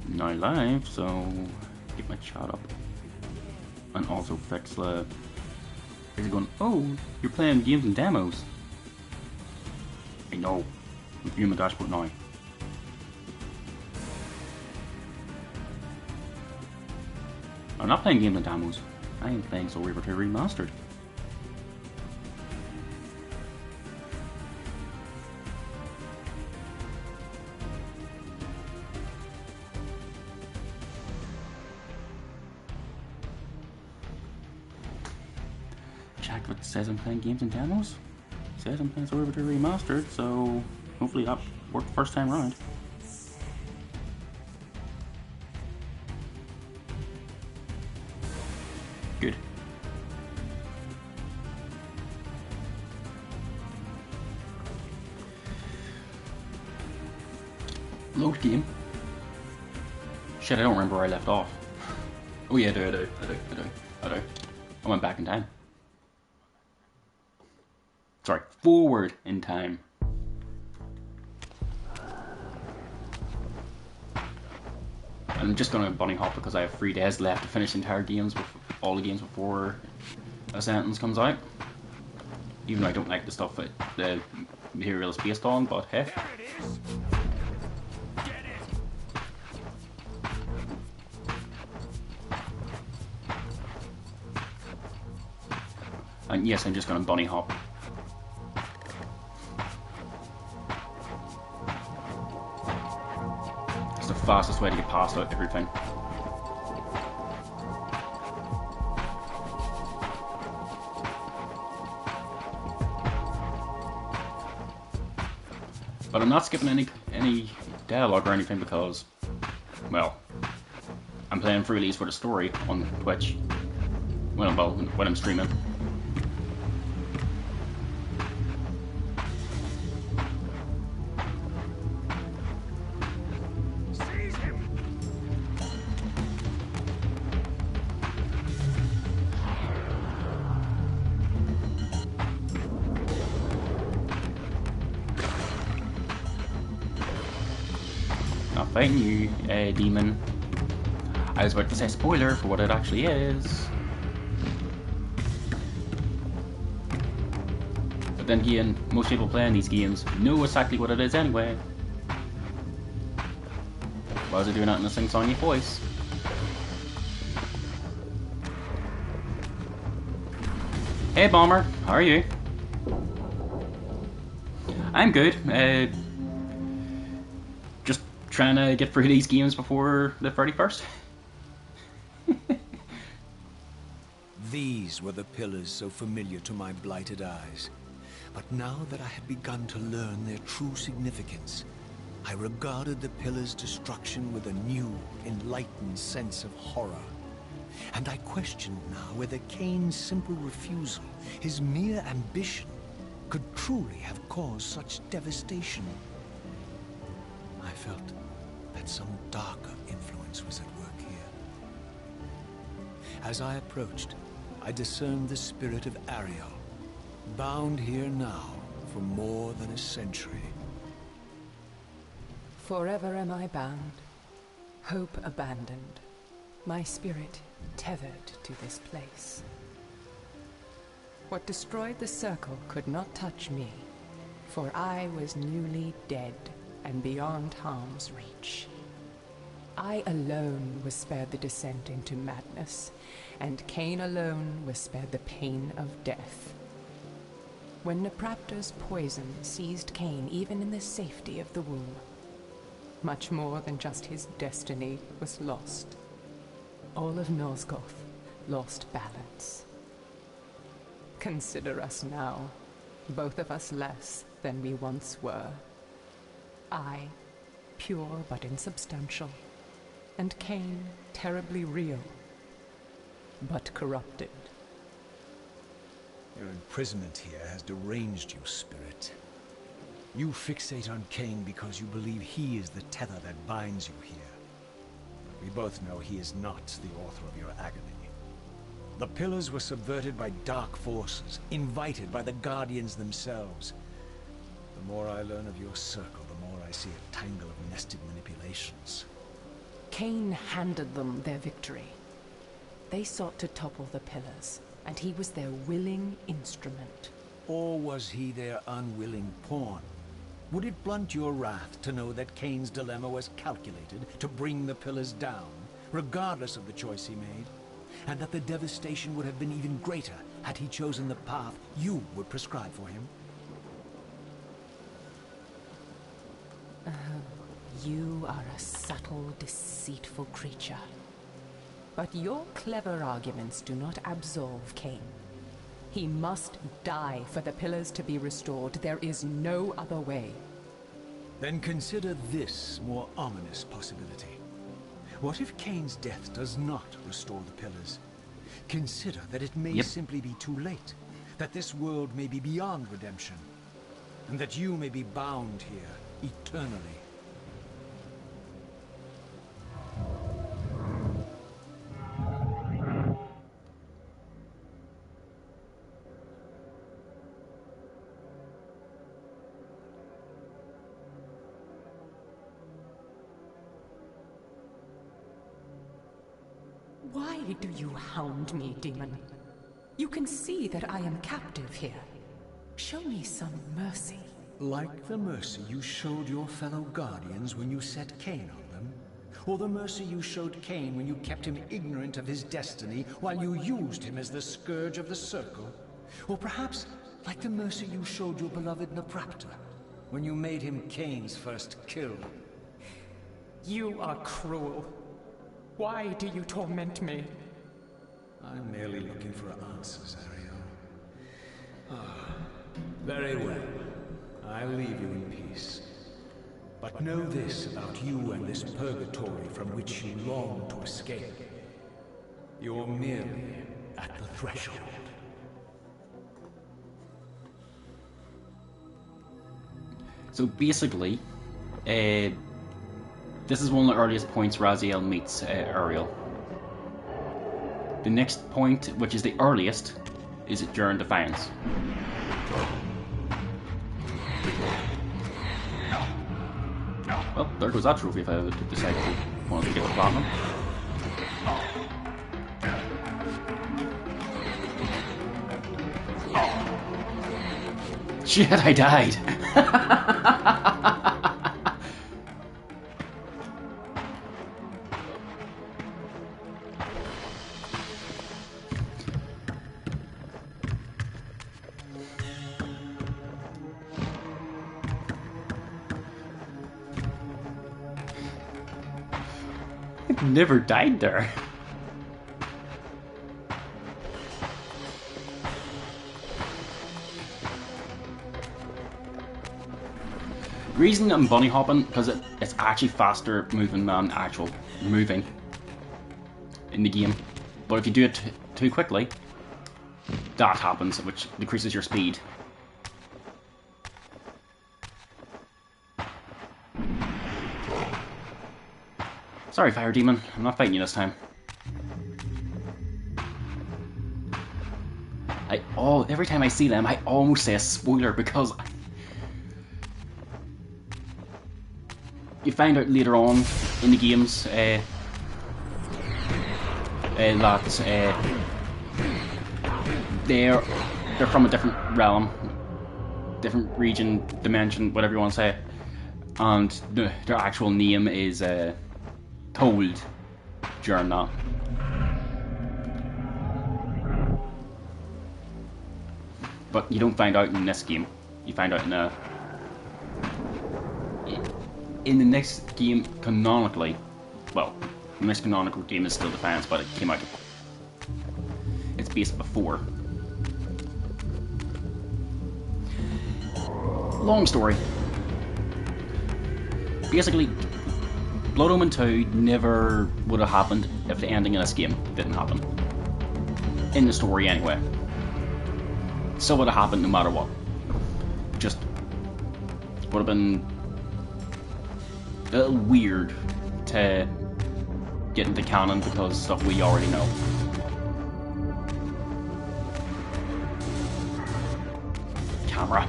now live, so get my chat up. And also fix the... Is it going, oh, you're playing games and demos? I know. I'm viewing my dashboard now. I'm not playing games and demos. I am playing Soul Reaver 2 Remastered. Check if it says I'm playing games and demos. It says I'm playing Soul Reaver 2 Remastered, so hopefully that worked first time round. Good. Load game. Shit, I don't remember where I left off. Oh yeah, I do. I went back in time. Sorry, forward in time. I'm just gonna bunny hop because I have 3 days left to finish entire games, with all the games before a sentence comes out. Even though I don't like the stuff that the material is based on, but hey. And yes, I'm just gonna bunny hop. It's the fastest way to get past everything. But I'm not skipping any dialogue or anything because, well, I'm playing through these for the story on Twitch. When I'm streaming. Not fighting you, demon. I was about to say spoiler for what it actually is. But then again, most people playing these games know exactly what it is anyway. Why is it doing that in a sing-songy voice? Hey Bomber, how are you? I'm good. Just trying to get through these games before the 31st. These were the pillars so familiar to my blighted eyes. But now that I had begun to learn their true significance, I regarded the pillars' destruction with a new, enlightened sense of horror. And I questioned now whether Kain's simple refusal, his mere ambition, could truly have caused such devastation. I felt that some darker influence was at work here. As I approached, I discerned the spirit of Ariel, bound here now for more than a century. Forever am I bound, hope abandoned, my spirit tethered to this place. What destroyed the circle could not touch me, for I was newly dead and beyond harm's reach. I alone was spared the descent into madness, and Kain alone was spared the pain of death. When Napraptor's poison seized Kain even in the safety of the womb, much more than just his destiny was lost. All of Nosgoth lost balance. Consider us now, both of us less than we once were. I, pure but insubstantial, and Kain, terribly real, but corrupted. Your imprisonment here has deranged you, spirit. You fixate on Kain because you believe he is the tether that binds you here. But we both know he is not the author of your agony. The pillars were subverted by dark forces, invited by the Guardians themselves. The more I learn of your circle, the more I see a tangle of nested manipulations. Kain handed them their victory. They sought to topple the pillars, and he was their willing instrument. Or was he their unwilling pawn? Would it blunt your wrath to know that Kain's dilemma was calculated to bring the pillars down, regardless of the choice he made? And that the devastation would have been even greater had he chosen the path you would prescribe for him? You are a subtle, deceitful creature. But your clever arguments do not absolve Kain. He must die for the pillars to be restored. There is no other way. Then consider this more ominous possibility. What if Kain's death does not restore the pillars? Consider that it may simply be too late, that this world may be beyond redemption, and that you may be bound here eternally. Why do you hound me, demon? You can see that I am captive here. Show me some mercy. Like the mercy you showed your fellow Guardians when you set Kain on them? Or the mercy you showed Kain when you kept him ignorant of his destiny while you used him as the scourge of the Circle? Or perhaps like the mercy you showed your beloved Naprapta when you made him Kain's first kill? You are cruel. Why do you torment me? I'm merely looking for answers, Ariel. Ah, very well. I'll leave you in peace. But know this about you and this purgatory from which you long to escape. You're merely at the threshold. So basically, this is one of the earliest points Raziel meets Ariel. The next point, which is the earliest, is during Defiance. Well, there goes that trophy if I decide to want to get the platinum. Shit, I died! Never died there. The reason I'm bunny hopping because it's actually faster moving than actual moving in the game. But if you do it too quickly, that happens, which decreases your speed. Sorry, Fire Demon. I'm not fighting you this time. Every time I see them, I almost say a spoiler because you find out later on in the games that they're from a different realm, different region, dimension, whatever you want to say, and their actual name is told during that. But you don't find out in this game. You find out in the next game canonically. Well, the next canonical game is still Defiance, but it came out. It's based before. Long story. Basically, Blood Omen 2 never would have happened if the ending of this game didn't happen. In the story, anyway. Still would have happened no matter what. Just would have been a little weird to get into canon because stuff we already know. Camera.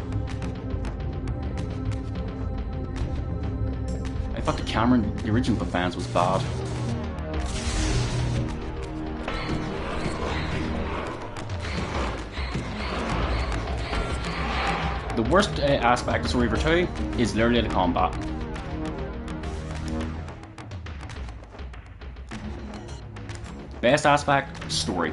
I thought the camera in the original Defiance was bad. The worst aspect of Soul Reaver 2 is literally the combat. Best aspect, story.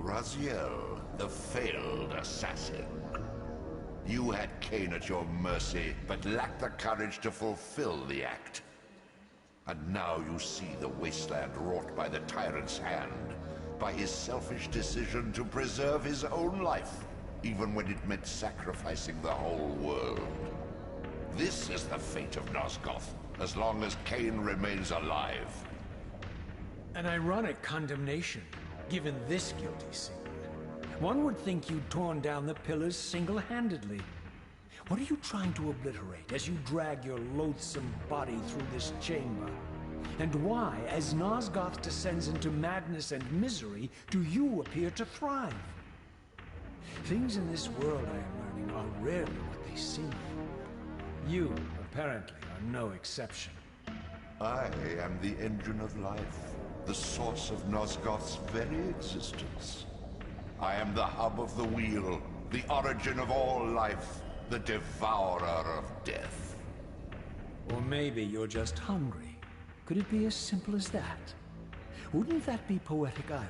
Raziel, the failed assassin. You had Kain at your mercy, but lacked the courage to fulfill the act. And now you see the wasteland wrought by the tyrant's hand, by his selfish decision to preserve his own life, even when it meant sacrificing the whole world. This is the fate of Nosgoth, as long as Kain remains alive. An ironic condemnation, given this guilty sin. One would think you'd torn down the pillars single-handedly. What are you trying to obliterate as you drag your loathsome body through this chamber? And why, as Nosgoth descends into madness and misery, do you appear to thrive? Things in this world, I am learning, are rarely what they seem. You, apparently, are no exception. I am the engine of life, the source of Nosgoth's very existence. I am the hub of the wheel, the origin of all life, the devourer of death. Or maybe you're just hungry. Could it be as simple as that? Wouldn't that be poetic irony?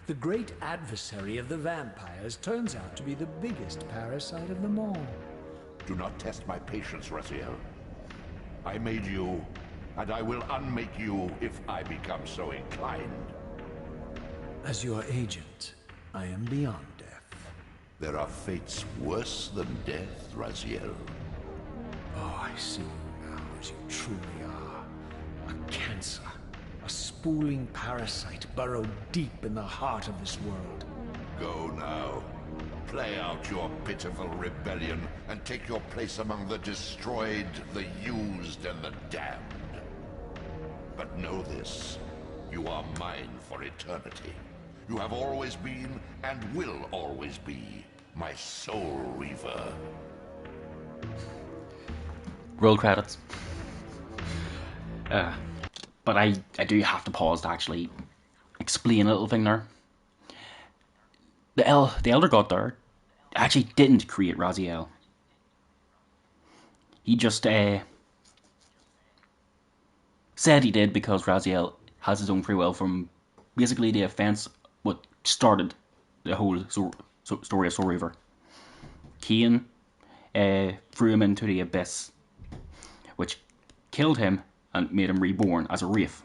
The great adversary of the vampires turns out to be the biggest parasite of them all. Do not test my patience, Raziel. I made you, and I will unmake you if I become so inclined. As your agent, I am beyond death. There are fates worse than death, Raziel. Oh, I see you now as you truly are. A cancer. A spooling parasite burrowed deep in the heart of this world. Go now. Play out your pitiful rebellion and take your place among the destroyed, the used, and the damned. But know this. You are mine for eternity. You have always been, and will always be, my Soul Reaver. Roll credits. But I do have to pause to actually explain a little thing there. The Elder God there actually didn't create Raziel. He just said he did because Raziel has his own free will from basically the offense what started the whole story of Soul Reaver. Kain threw him into the abyss, which killed him and made him reborn as a wraith,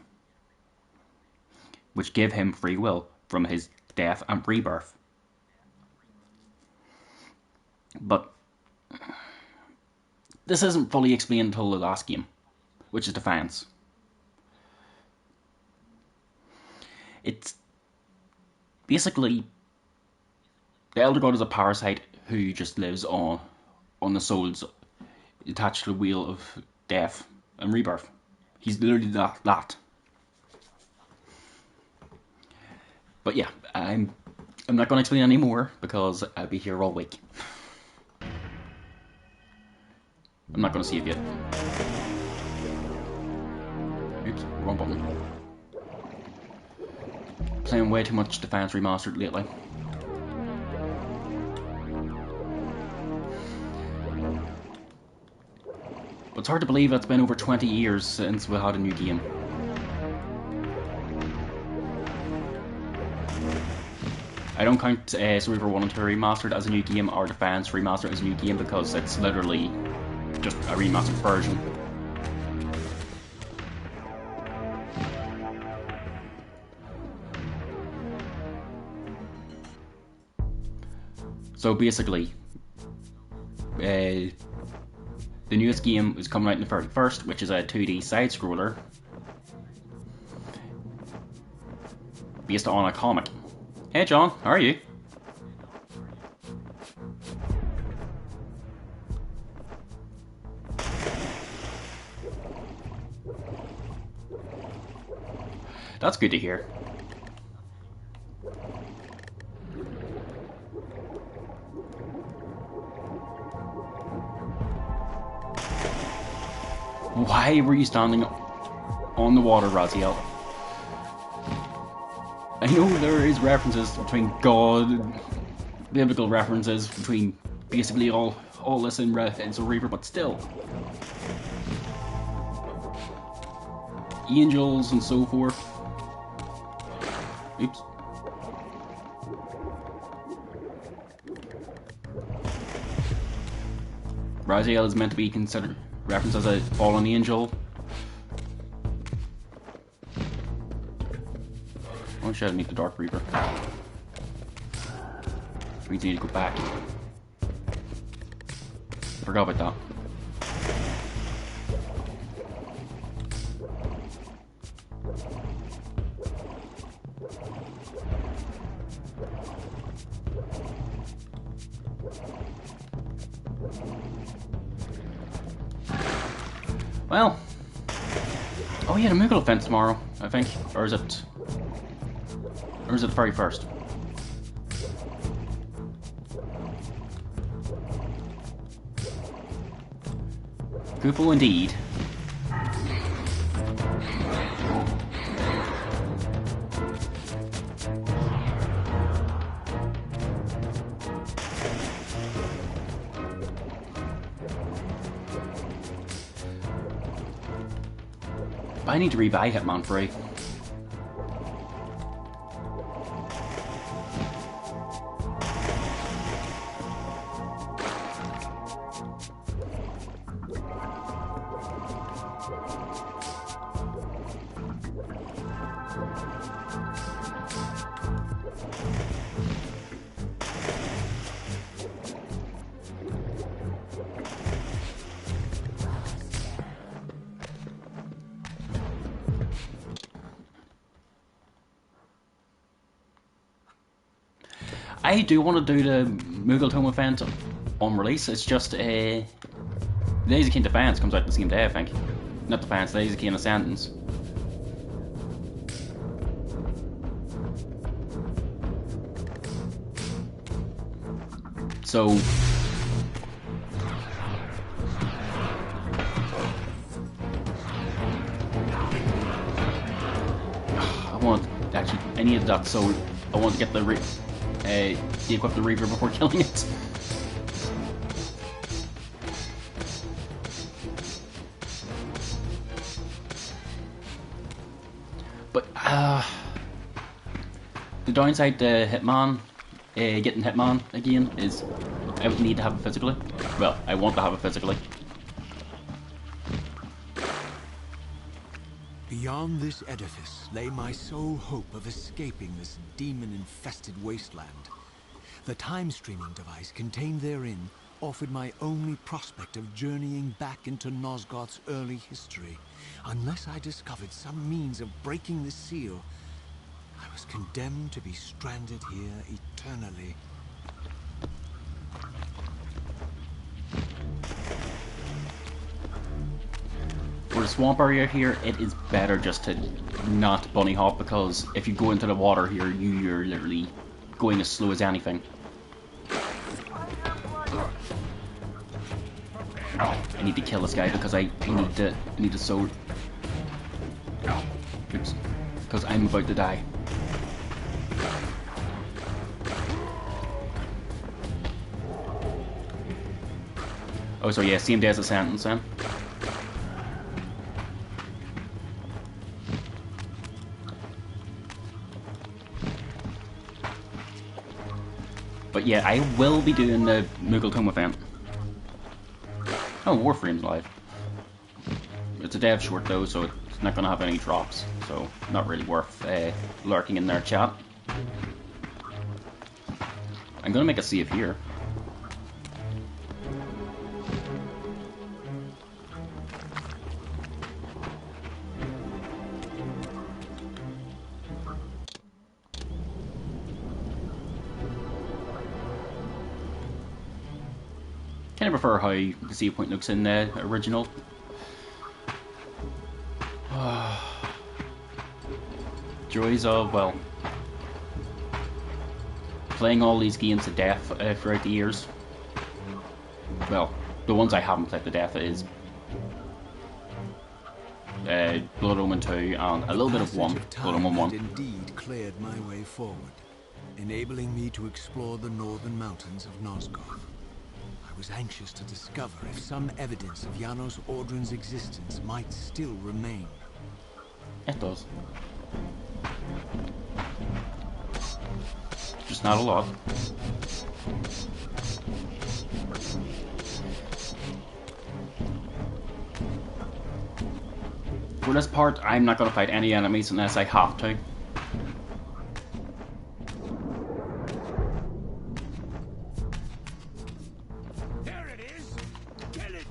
which gave him free will from his death and rebirth. But this isn't fully explained until the last game, which is Defiance. It's basically the Elder God is a parasite who just lives on the souls attached to the wheel of death and rebirth. He's literally that. But yeah, I'm not going to explain any more because I'll be here all week. I'm not going to save yet. Oops, wrong button. Playing way too much Defiance Remastered lately. But it's hard to believe it's been over 20 years since we had a new game. I don't count Soul Reaver 1 and 2 Remastered as a new game or Defiance Remastered as a new game because it's literally just a remastered version. So basically, the newest game is coming out on the 31st, which is a 2D side-scroller based on a comic. Hey John, how are you? That's good to hear. Why were you standing on the water, Raziel? I know there is references between God, biblical references between basically all this in Reaver, but still. Angels and so forth. Oops. Raziel is meant to be considered referenced as a fallen angel. Oh shit, I need the Dark Reaver. Which means I need to go back. Forgot about that. Well, oh yeah, the Moogle event tomorrow, I think, or is it the very first? Kupo indeed. I need to rebuy Hitman 3. I do want to do the Moogle Tome event on release. It's just the Days of Kain Defense comes out the same day, I think. Not Defense, Days of Kain Ascendance. So I needed that, so I want to get the equip the Reaver before killing it. But the downside to Hitman, getting Hitman again, is I would need to have it physically. Well, I want to have it physically. Beyond this edifice lay my sole hope of escaping this demon-infested wasteland. The time-streaming device contained therein offered my only prospect of journeying back into Nosgoth's early history. Unless I discovered some means of breaking the seal, I was condemned to be stranded here eternally. For the swamp area here, it is better just to not bunny hop, because if you go into the water here, you're literally going as slow as anything. I need to kill this guy because I need a sword. Oops. Because I'm about to die. Oh, so yeah, same day as the sentence then. But yeah, I will be doing the Moogle Tome event. Oh, Warframe's live. It's a dev short though, so it's not going to have any drops. So, not really worth lurking in their chat. I'm going to make a save here. kind of prefer how the save point looks in the original. Joys of, well, playing all these games to death throughout the years. Well, the ones I haven't played to death is Blood Omen 2 and a little bit of 1, Blood Omen 1. Indeed cleared my way forward, enabling me to explore the northern mountains of Nosgoth. I was anxious to discover if some evidence of Janos Audron's existence might still remain. It does. Just not a lot. For this part, I'm not going to fight any enemies unless I have to. There it is! Kill it!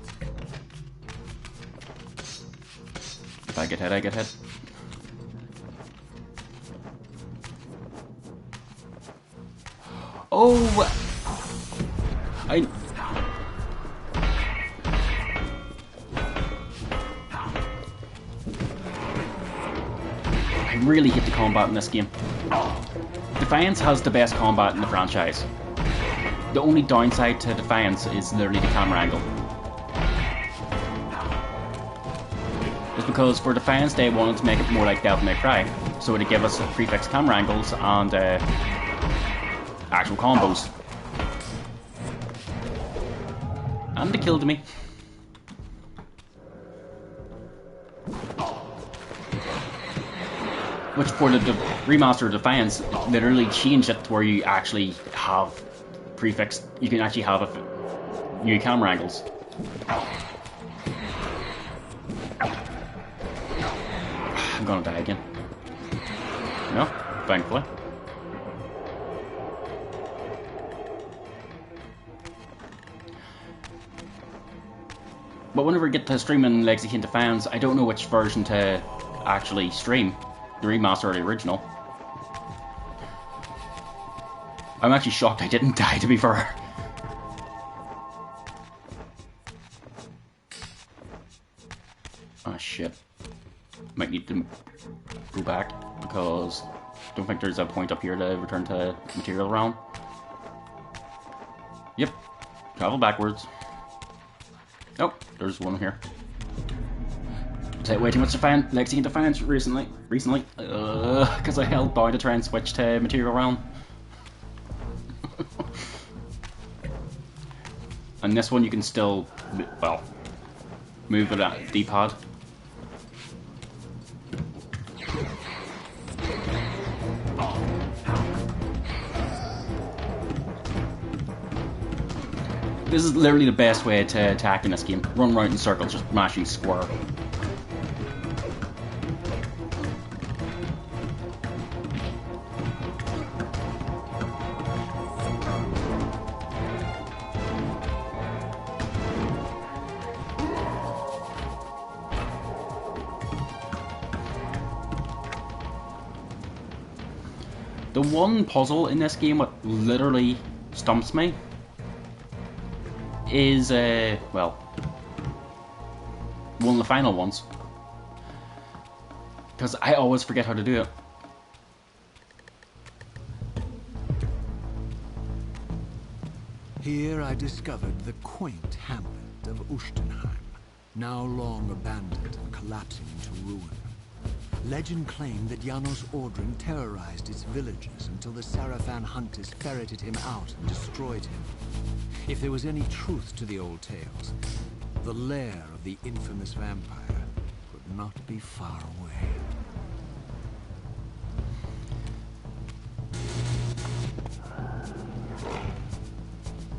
If I get hit, I get hit. Oh! I really hate the combat in this game. Defiance has the best combat in the franchise. The only downside to Defiance is literally the camera angle. It's because for Defiance they wanted to make it more like Devil May Cry, so to give us prefix camera angles and actual combos. And they killed me. Which for the remaster of Defiance literally changed it to where you actually have prefix, you can actually have new camera angles. I'm gonna die again. No, thankfully. But whenever I get to streaming Legacy of Defiance, I don't know which version to actually stream. The remaster or the original. I'm actually shocked I didn't die, to be fair. Ah, shit. Might need to go back, because I don't think there's a point up here to return to material realm. Yep. Travel backwards. Oh, there's one here. Played way too much Legacy of Defiance recently, because I held down to try and switch to material realm. And this one you can still, well, move with that D-pad. This is literally the best way to attack in this game. Run around in circles, just mashing square. The one puzzle in this game that literally stumps me is, well, one of the final ones. Because I always forget how to do it. Here I discovered the quaint hamlet of Ustenheim, now long abandoned and collapsing into ruin. Legend claimed that Janos Audron terrorized its villagers until the Sarafan hunters ferreted him out and destroyed him. If there was any truth to the old tales, the lair of the infamous vampire could not be far away.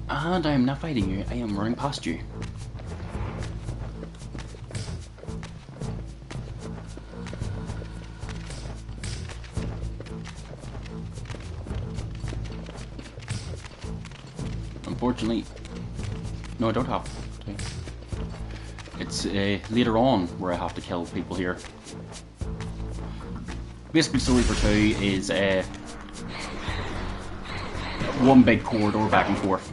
And I am not fighting you, I am running past you. Unfortunately, no, I don't have to. It's later on where I have to kill people here. Basically, story for 2 is one big corridor back and forth.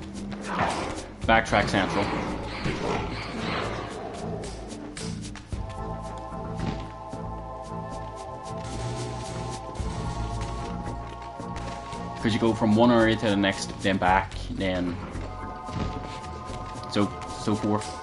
backtrack central. Because you go from one area to the next, then back, then so forth.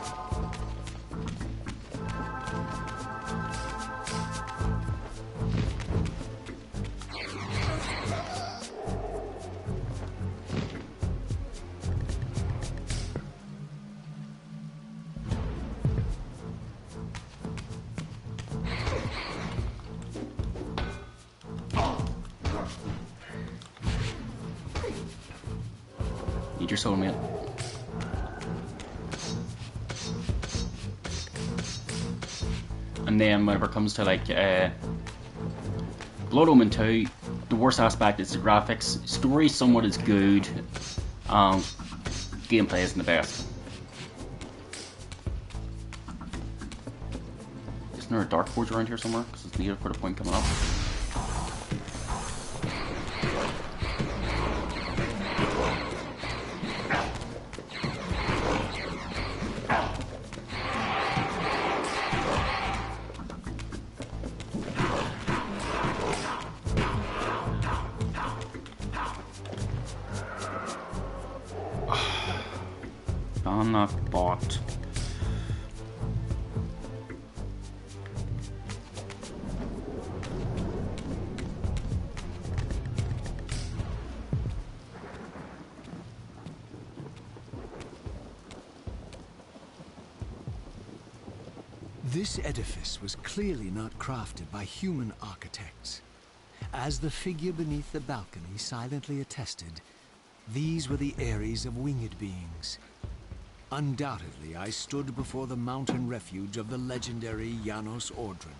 Need your soulmate. And then whenever it comes to like Blood Omen 2, the worst aspect is the graphics. Story somewhat is good. Gameplay isn't the best. Isn't there a Dark Forge around here somewhere? Because it's needed for the point coming up. Not bought. This edifice was clearly not crafted by human architects. As the figure beneath the balcony silently attested, these were the Ares of winged beings. Undoubtedly, I stood before the mountain refuge of the legendary Janos Ordren,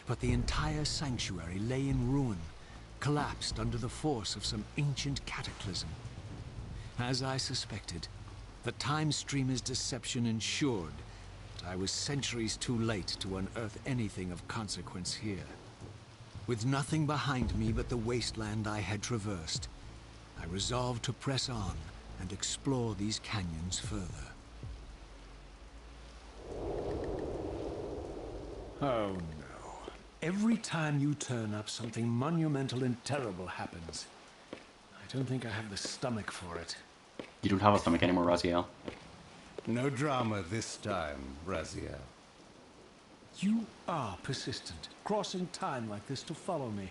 but the entire sanctuary lay in ruin, collapsed under the force of some ancient cataclysm. As I suspected, the time streamer's deception ensured that I was centuries too late to unearth anything of consequence here. With nothing behind me but the wasteland I had traversed, I resolved to press on and explore these canyons further. Oh no. Every time you turn up, something monumental and terrible happens. I don't think I have the stomach for it. You don't have a stomach anymore, Raziel. No drama this time, Raziel. You are persistent, crossing time like this to follow me.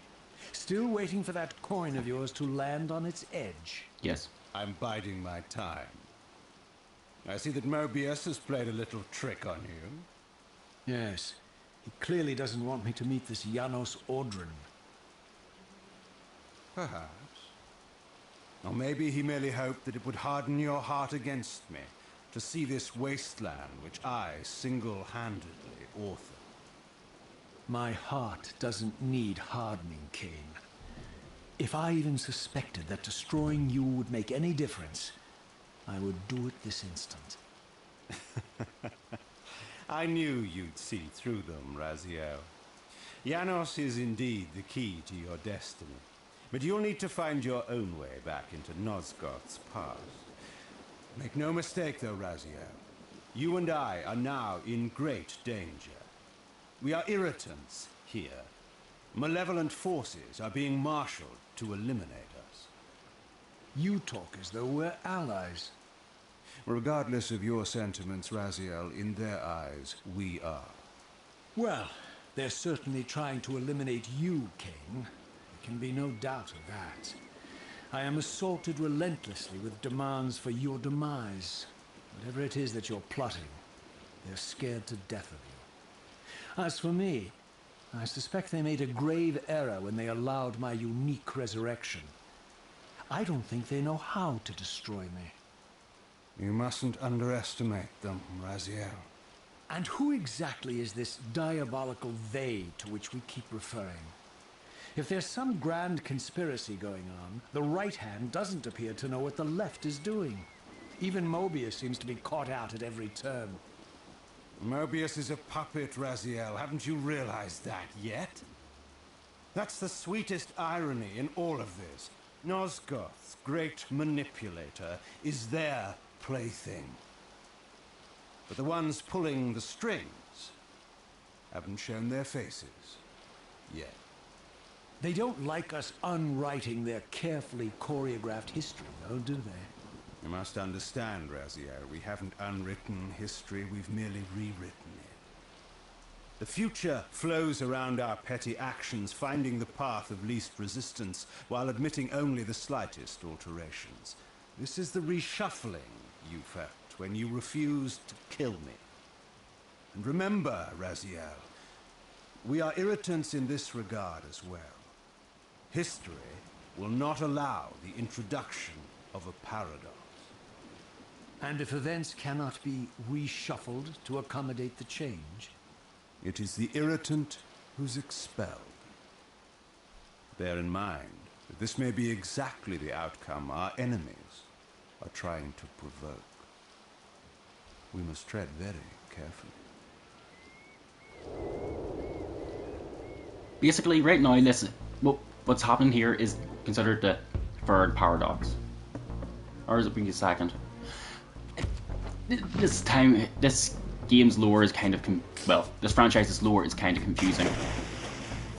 Still waiting for that coin of yours to land on its edge. Yes. I'm biding my time. I see that Mobius has played a little trick on you. Yes. He clearly doesn't want me to meet this Janos Ordren. Perhaps. Or maybe he merely hoped that it would harden your heart against me, to see this wasteland which I single-handedly authored. My heart doesn't need hardening, Kain. If I even suspected that destroying you would make any difference, I would do it this instant. I knew you'd see through them, Raziel. Janos is indeed the key to your destiny, but you'll need to find your own way back into Nosgoth's past. Make no mistake, though, Raziel. You and I are now in great danger. We are irritants here. Malevolent forces are being marshaled to eliminate us. You talk as though we're allies. Regardless of your sentiments, Raziel, in their eyes, we are. Well, they're certainly trying to eliminate you, Kain. There can be no doubt of that. I am assaulted relentlessly with demands for your demise. Whatever it is that you're plotting, they're scared to death of you. As for me, I suspect they made a grave error when they allowed my unique resurrection. I don't think they know how to destroy me. You mustn't underestimate them, Raziel. And who exactly is this diabolical they to which we keep referring? If there's some grand conspiracy going on, the right hand doesn't appear to know what the left is doing. Even Mobius seems to be caught out at every turn. Mobius is a puppet, Raziel. Haven't you realized that yet? That's the sweetest irony in all of this. Nosgoth's great manipulator is their plaything. But the ones pulling the strings haven't shown their faces yet. They don't like us unwriting their carefully choreographed history, though, do they? You must understand, Raziel, we haven't unwritten history, we've merely rewritten it. The future flows around our petty actions, finding the path of least resistance, while admitting only the slightest alterations. This is the reshuffling you felt when you refused to kill me. And remember, Raziel, we are irritants in this regard as well. History will not allow the introduction of a paradox. And if events cannot be reshuffled to accommodate the change? It is the irritant who's expelled. Bear in mind that this may be exactly the outcome our enemies are trying to provoke. We must tread very carefully. Basically, right now, what's happening here is considered the third paradox. Or is it being the second? This game's lore is kind of this franchise's lore is kind of confusing.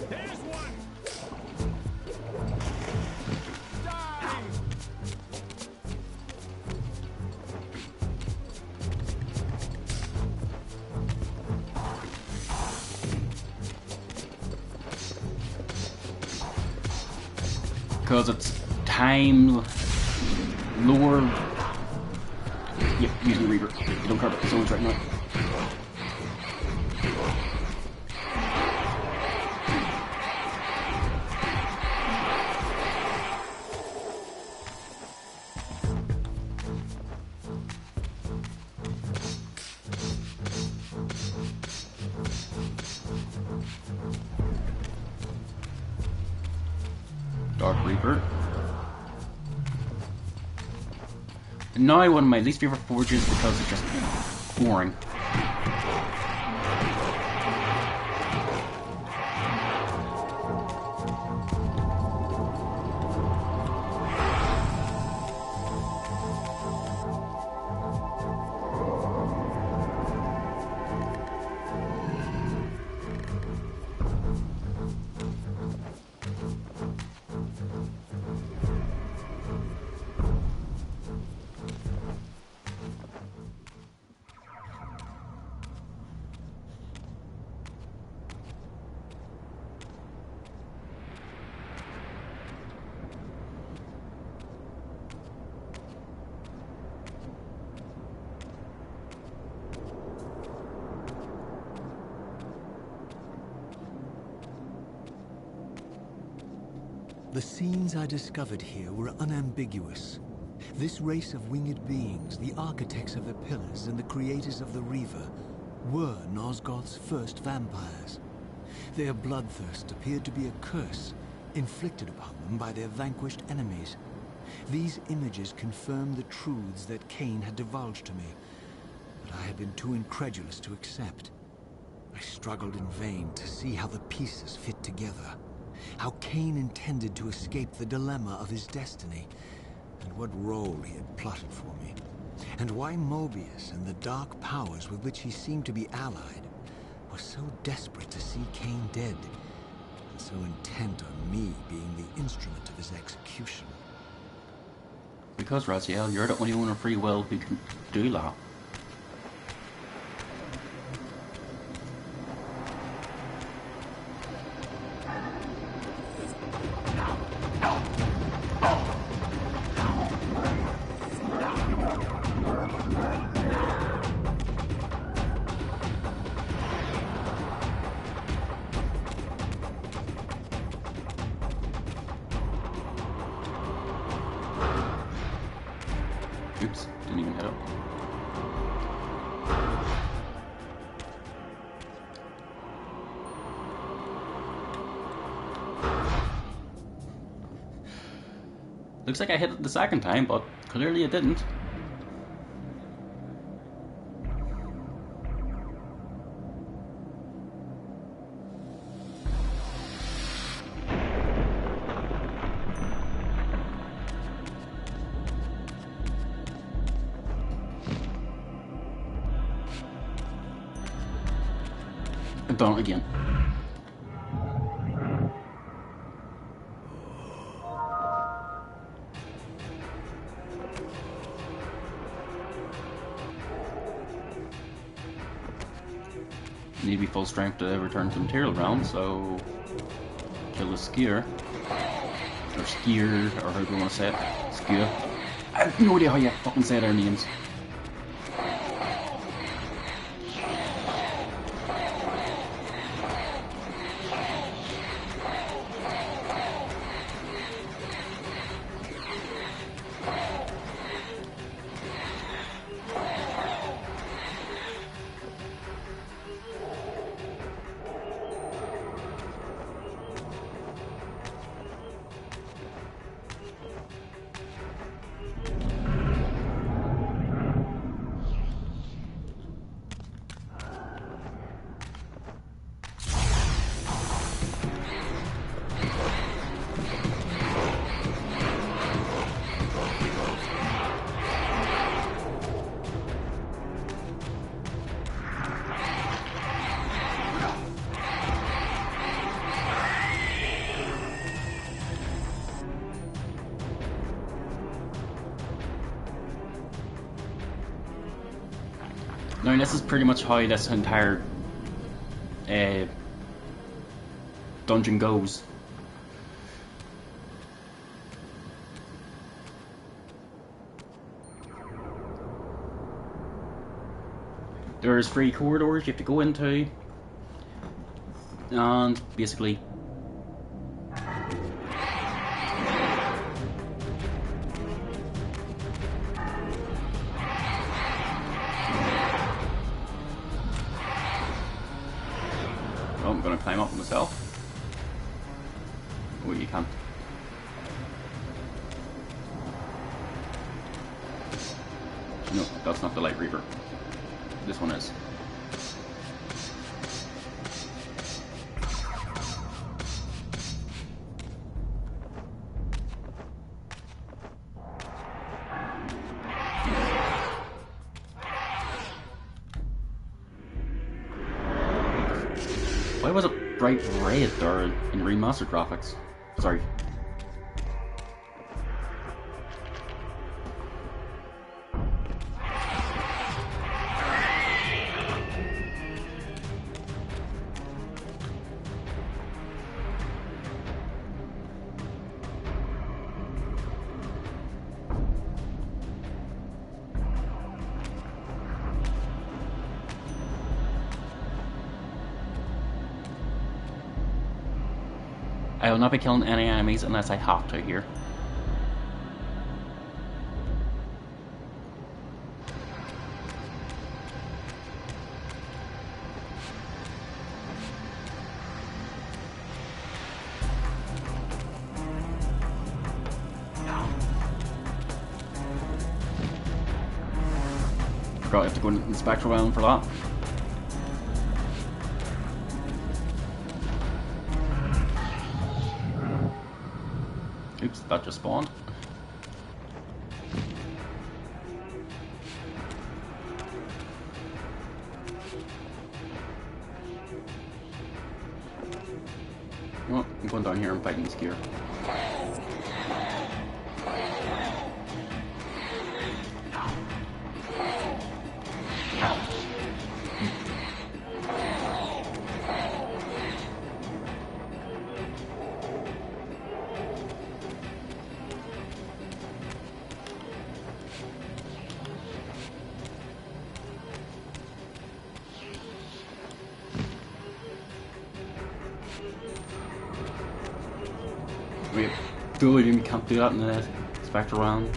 There's one. Because it's time, lore. Yep, using Reaver. You don't care about the zones right now. Dark Reaper. And now one of my least favorite forges because it's just boring. The scenes I discovered here were unambiguous. This race of winged beings, the architects of the pillars and the creators of the Reaver, were Nosgoth's first vampires. Their bloodthirst appeared to be a curse, inflicted upon them by their vanquished enemies. These images confirmed the truths that Kain had divulged to me, but I had been too incredulous to accept. I struggled in vain to see how the pieces fit together. How Kain intended to escape the dilemma of his destiny, and what role he had plotted for me, and why Mobius and the dark powers with which he seemed to be allied were so desperate to see Kain dead, and so intent on me being the instrument of his execution. Because, Raziel, you're the only one of free will who can do that. Oops, didn't even hit up. Looks like I hit it the second time, but clearly it didn't. I've done it again. Need to be full strength to return to the material realm, so kill the skier. Or skier, or however you want to say it. Skier. I have no idea how you fucking say their names. Now this is pretty much how this entire dungeon goes. There's 3 corridors you have to go into, and basically I'm gonna climb up myself. Oh, you can't. No, that's not the light Reaver. This one is. Why was it bright red there in remastered graphics? Sorry. I will not be killing any enemies unless I have to here. Probably have to go into the spectral realm for that. Oops, that just spawned. Well, I'm going down here and fighting this gear. Wait, dude, you can't do that in the spectral round.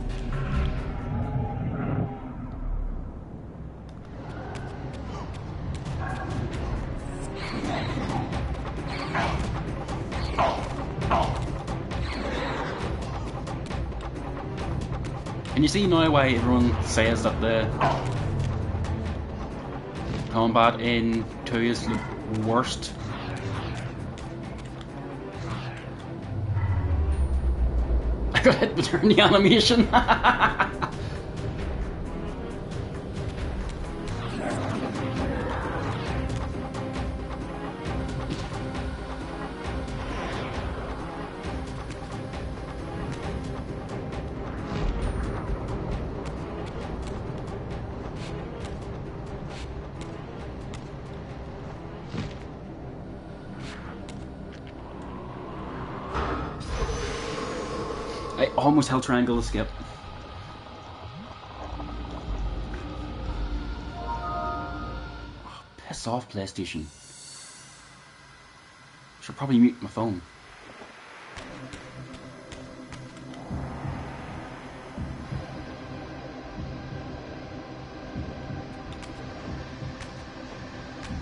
And you see now why everyone says that the combat in 2 is the worst. I got hit with the animation. I almost held triangle to skip. Oh, piss off, PlayStation. Should probably mute my phone.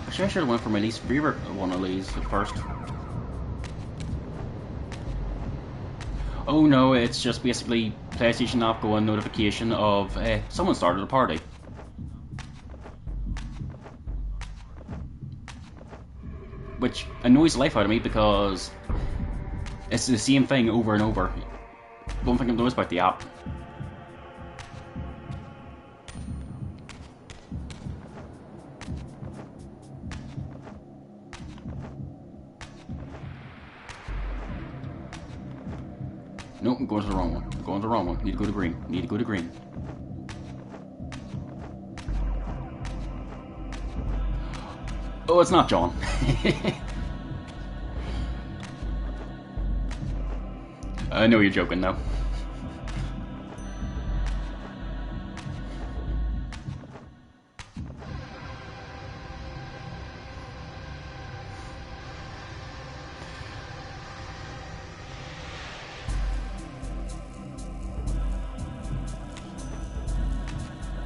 Actually, I should have went for my least favorite one of these at first. Oh no, it's just basically PlayStation app going notification of someone started a party. Which annoys the life out of me because it's the same thing over and over. Don't think I'm noticed about the app. Nope, I'm going to the wrong one. I'm going to the wrong one. Need to go to green. Need to go to green. Oh, it's not John. I know you're joking though.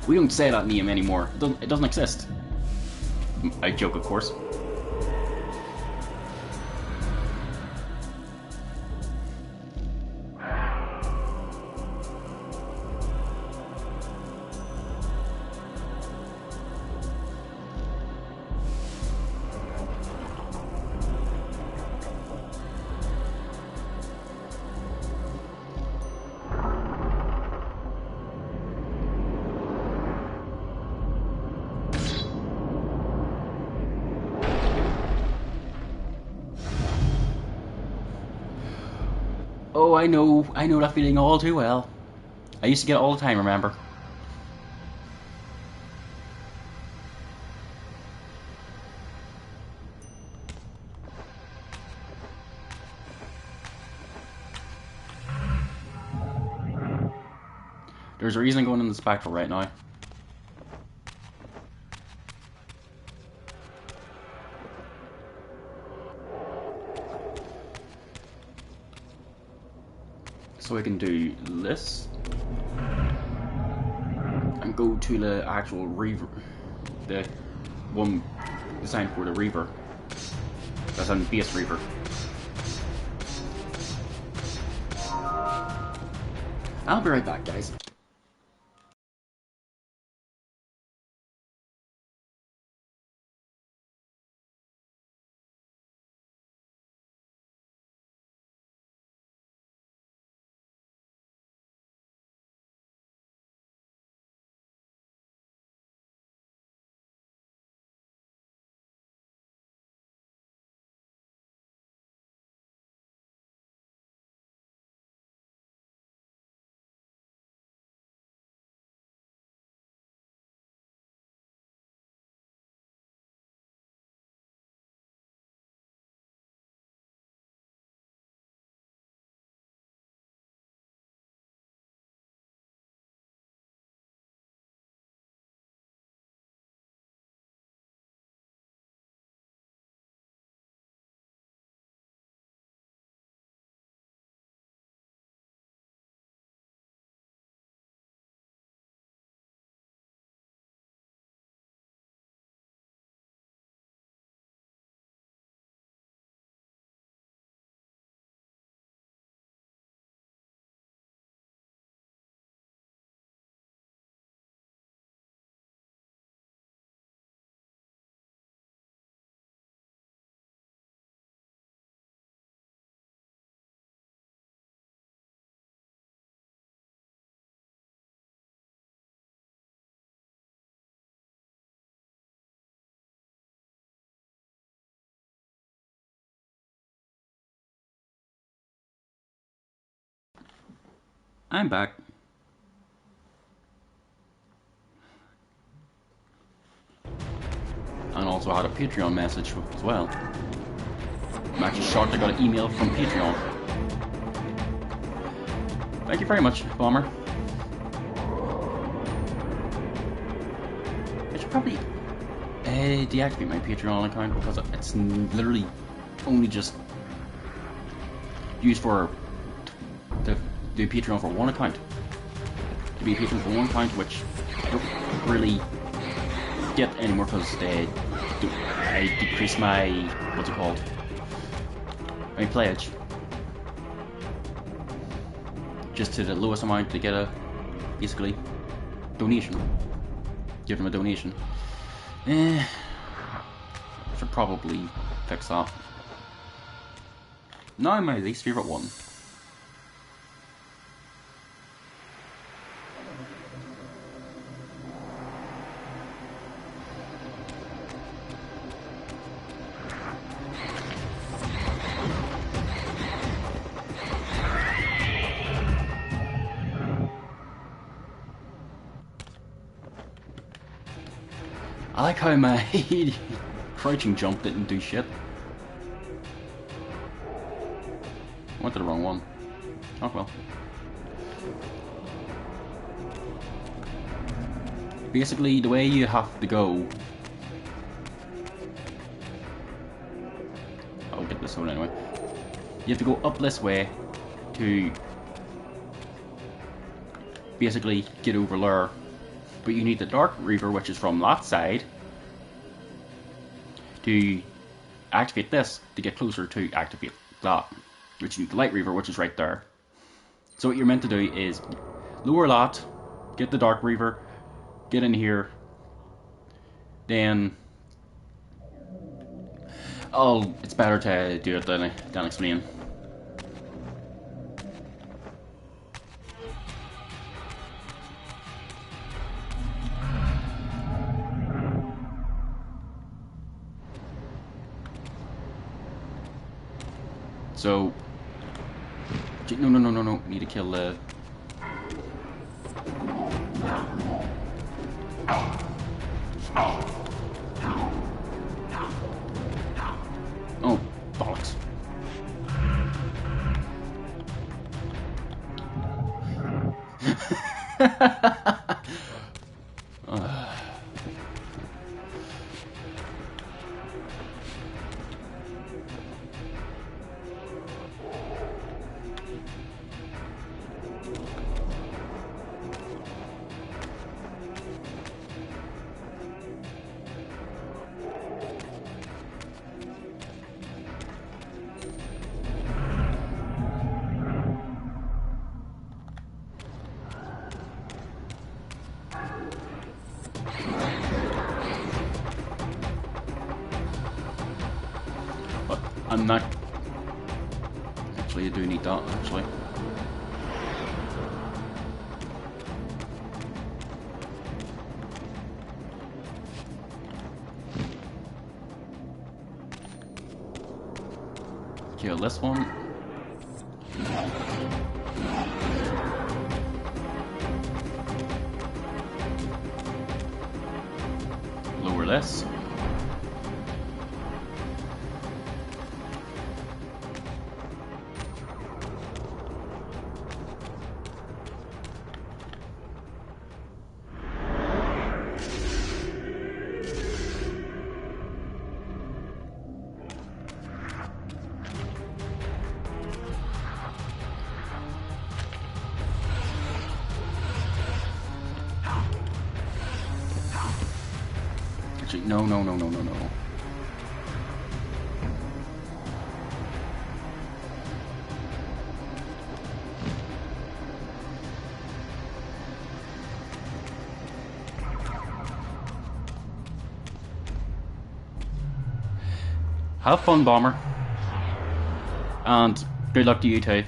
We don't say that name anymore. It doesn't exist. I joke, of course. Oh, I know that feeling all too well. I used to get it all the time, remember? There's a reason I'm going in the spectral right now. So I can do this and go to the actual Reaver, the one designed for the Reaver. That's on base Reaver. I'll be right back, guys. I'm back. And also had a Patreon message as well. I'm actually shocked I got an email from Patreon. Thank you very much, Bomber. I should probably deactivate my Patreon account because it's literally only just used for the Patreon for one account. To be a patron for one account, which I don't really get anymore because I decrease my, what's it called, my pledge just to the lowest amount to get a, basically, donation. Give them a donation. Should probably fix that. Now my least favourite one. I like how my crouching jump didn't do shit. I went to the wrong one. Oh well. Basically, the way you have to go... I'll get this one anyway. You have to go up this way to basically get over there. But you need the Dark Reaver, which is from that side, to activate this to get closer to activate that. Which you need the Light Reaver, which is right there. So what you're meant to do is lower that, get the Dark Reaver, get in here, then... Oh, it's better to do it than explain. So, no, need to kill the... Oh, bollocks. I'm not... Actually, I do need that, actually. Kill this one. Lower this. Actually, no. Have fun, Bomber. And good luck to you too.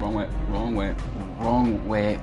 Wrong way, wrong way, wrong way.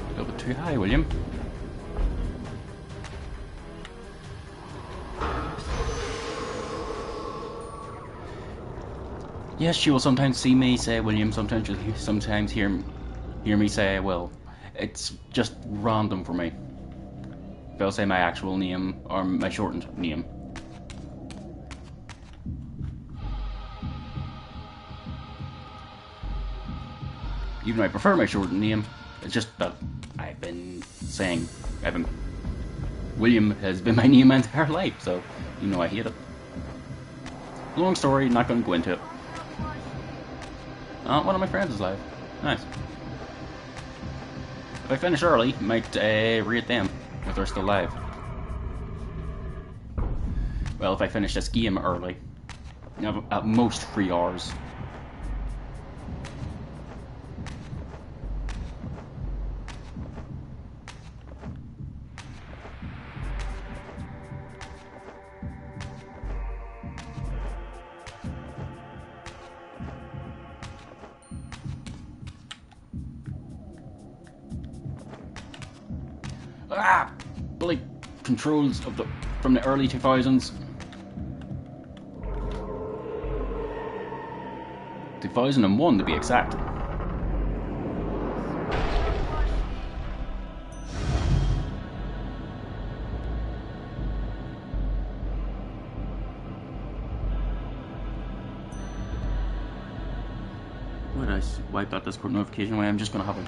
A little bit too high, William. Yes, she will sometimes see me say William, sometimes she'll sometimes hear me say, well, it's just random for me. If I'll say my actual name or my shortened name. Even though I prefer my shortened name, it's just that William has been my name my entire life, so you know I hate it. Long story, not going to go into it. One of my friends is live. Nice. If I finish early, I might rate them if they're still live. Well, if I finish this game early, you have at most 3 hours. Bully controls from the early 2000s. 2001 to be exact. When I wipe that Discord notification away, I'm just gonna have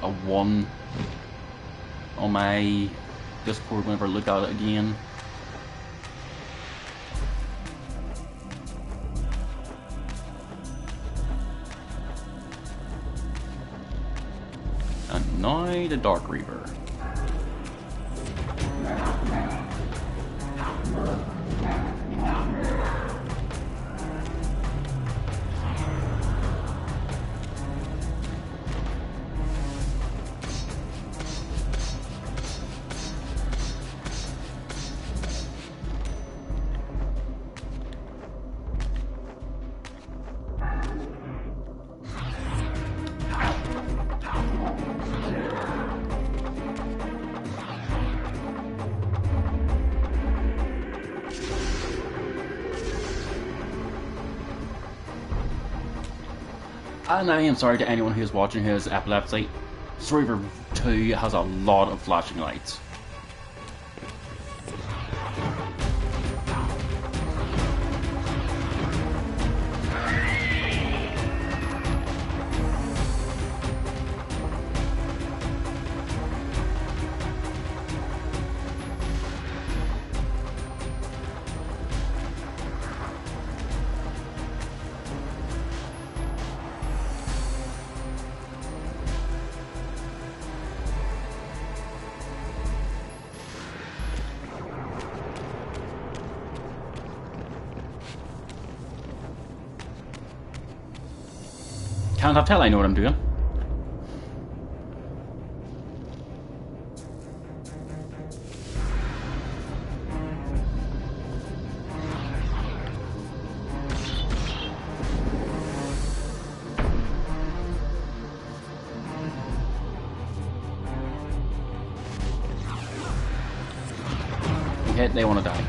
a 1 on my Discord whenever I look at it again. And now the Dark Reaver. And I am sorry to anyone who is watching who has epilepsy. Reaver 2 has a lot of flashing lights. Can't I tell I know what I'm doing? hit, they want to die.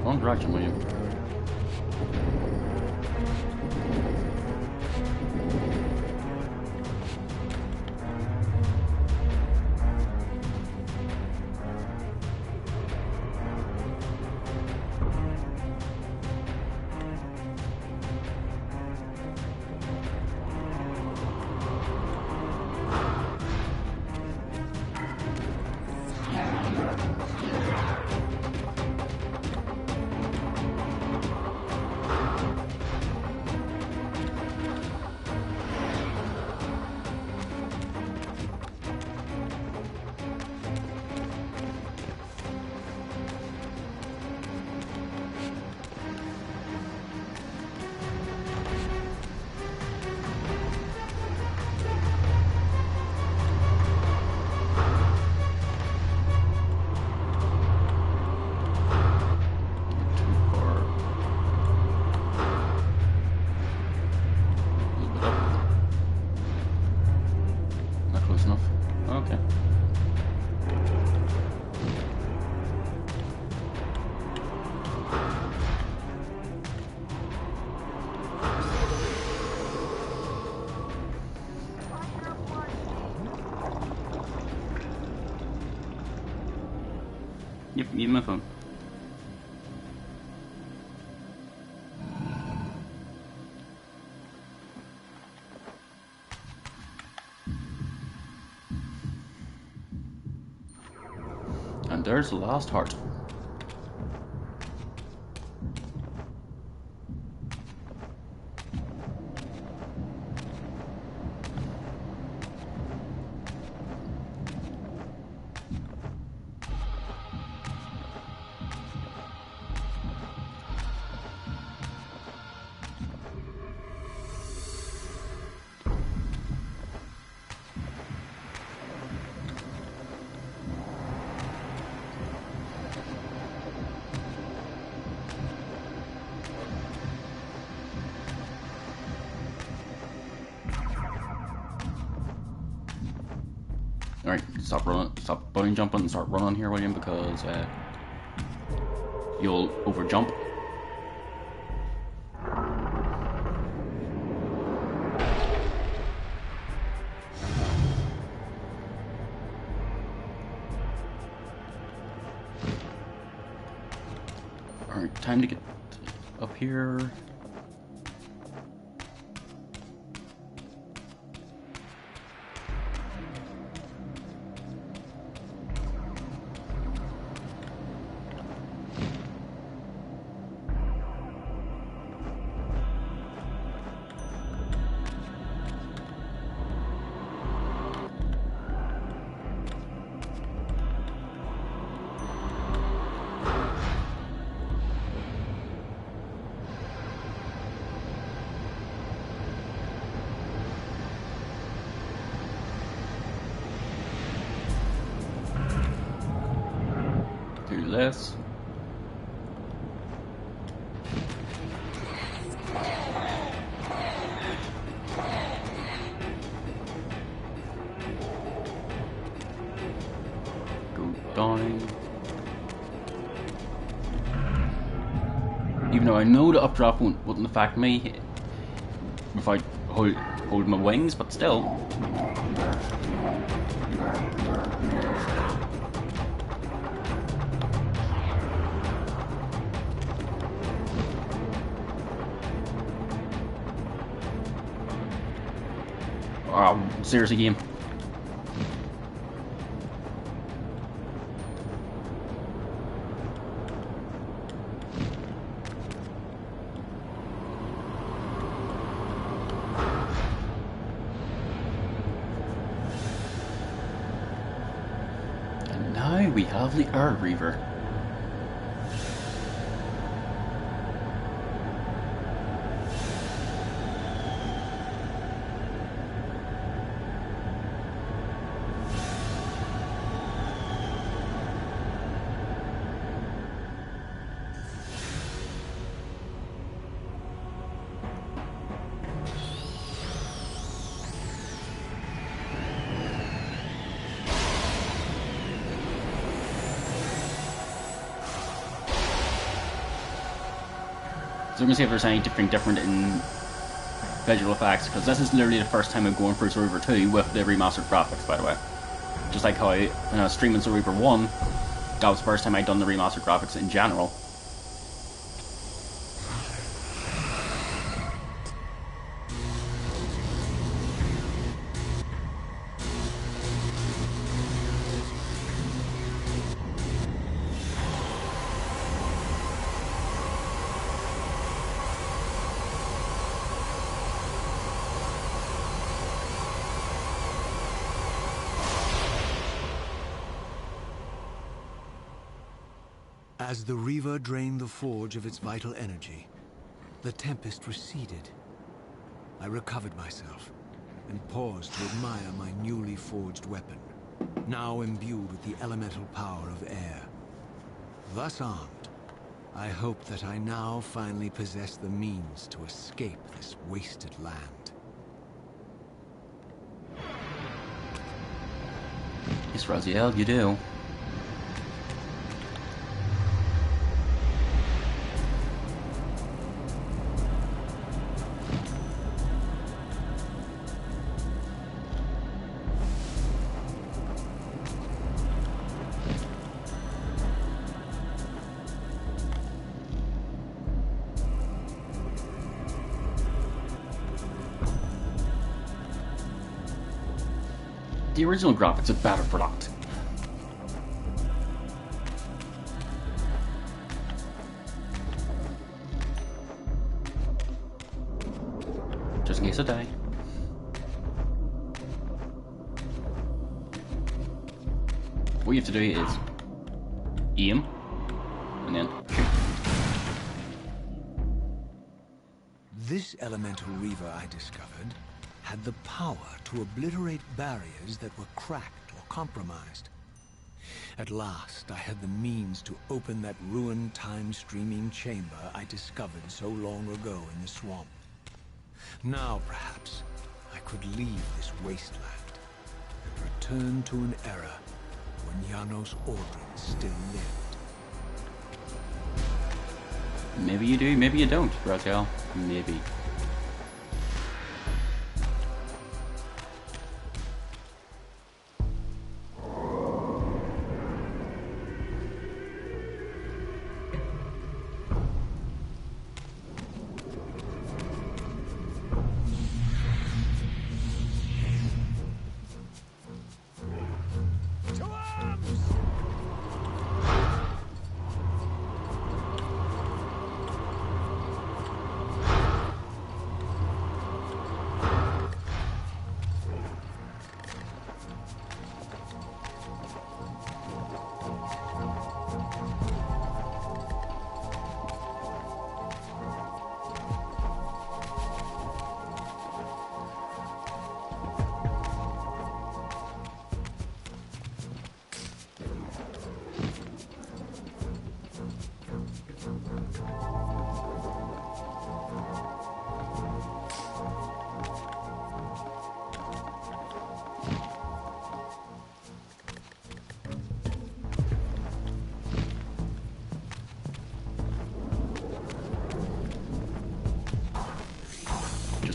Wrong direction, William. Yep, even my phone. And there's the last heart. Alright, stop running, stop bunny jumping and start running here, William, because you'll over jump. Alright, time to get up here. Do this. Go down. Even though I know the updraft wouldn't affect me if I hold my wings, but still. Oh, seriously, game. And now we have the Reaver. So I'm gonna see if there's anything different in visual effects, because this is literally the first time I'm going through Soul Reaver 2 with the remastered graphics, by the way. Just like how when I was streaming Soul Reaver 1, that was the first time I'd done the remastered graphics in general. As the Reaver drained the forge of its vital energy, the tempest receded. I recovered myself and paused to admire my newly forged weapon, now imbued with the elemental power of air. Thus armed, I hope that I now finally possess the means to escape this wasted land. Yes, Raziel, you do. The original graphics are better for that. Just in case I die. What you have to do is aim and then shoot. This elemental Reaver I discovered had the power to obliterate barriers that were cracked or compromised. At last, I had the means to open that ruined time-streaming chamber I discovered so long ago in the swamp. Now, perhaps, I could leave this wasteland and return to an era when Janos Ordrin still lived. Maybe you do, maybe you don't, Raziel. Maybe.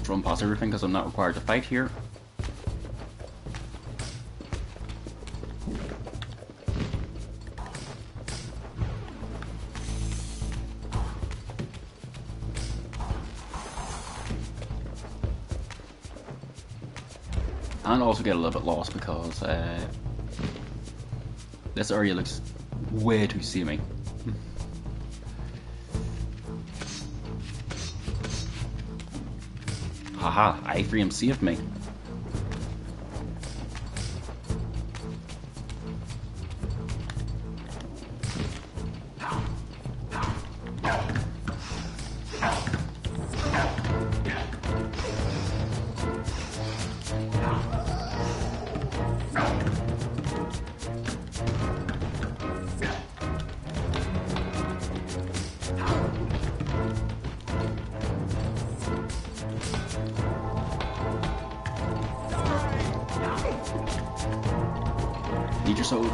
Run past everything because I'm not required to fight here. And also get a little bit lost because this area looks way too samey. Haha, iframe saved me. Need your sword.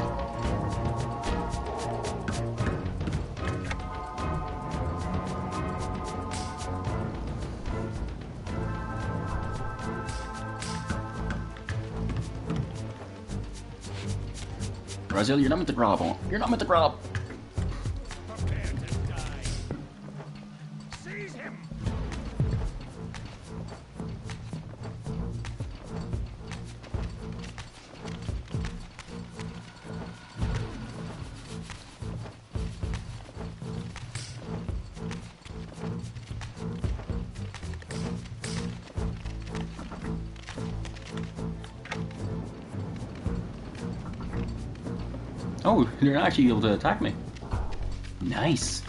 Brazil, you're not meant to grab on. You're not meant to grab. Prepare to die. Seize him! Oh, you're not actually able to attack me. Nice.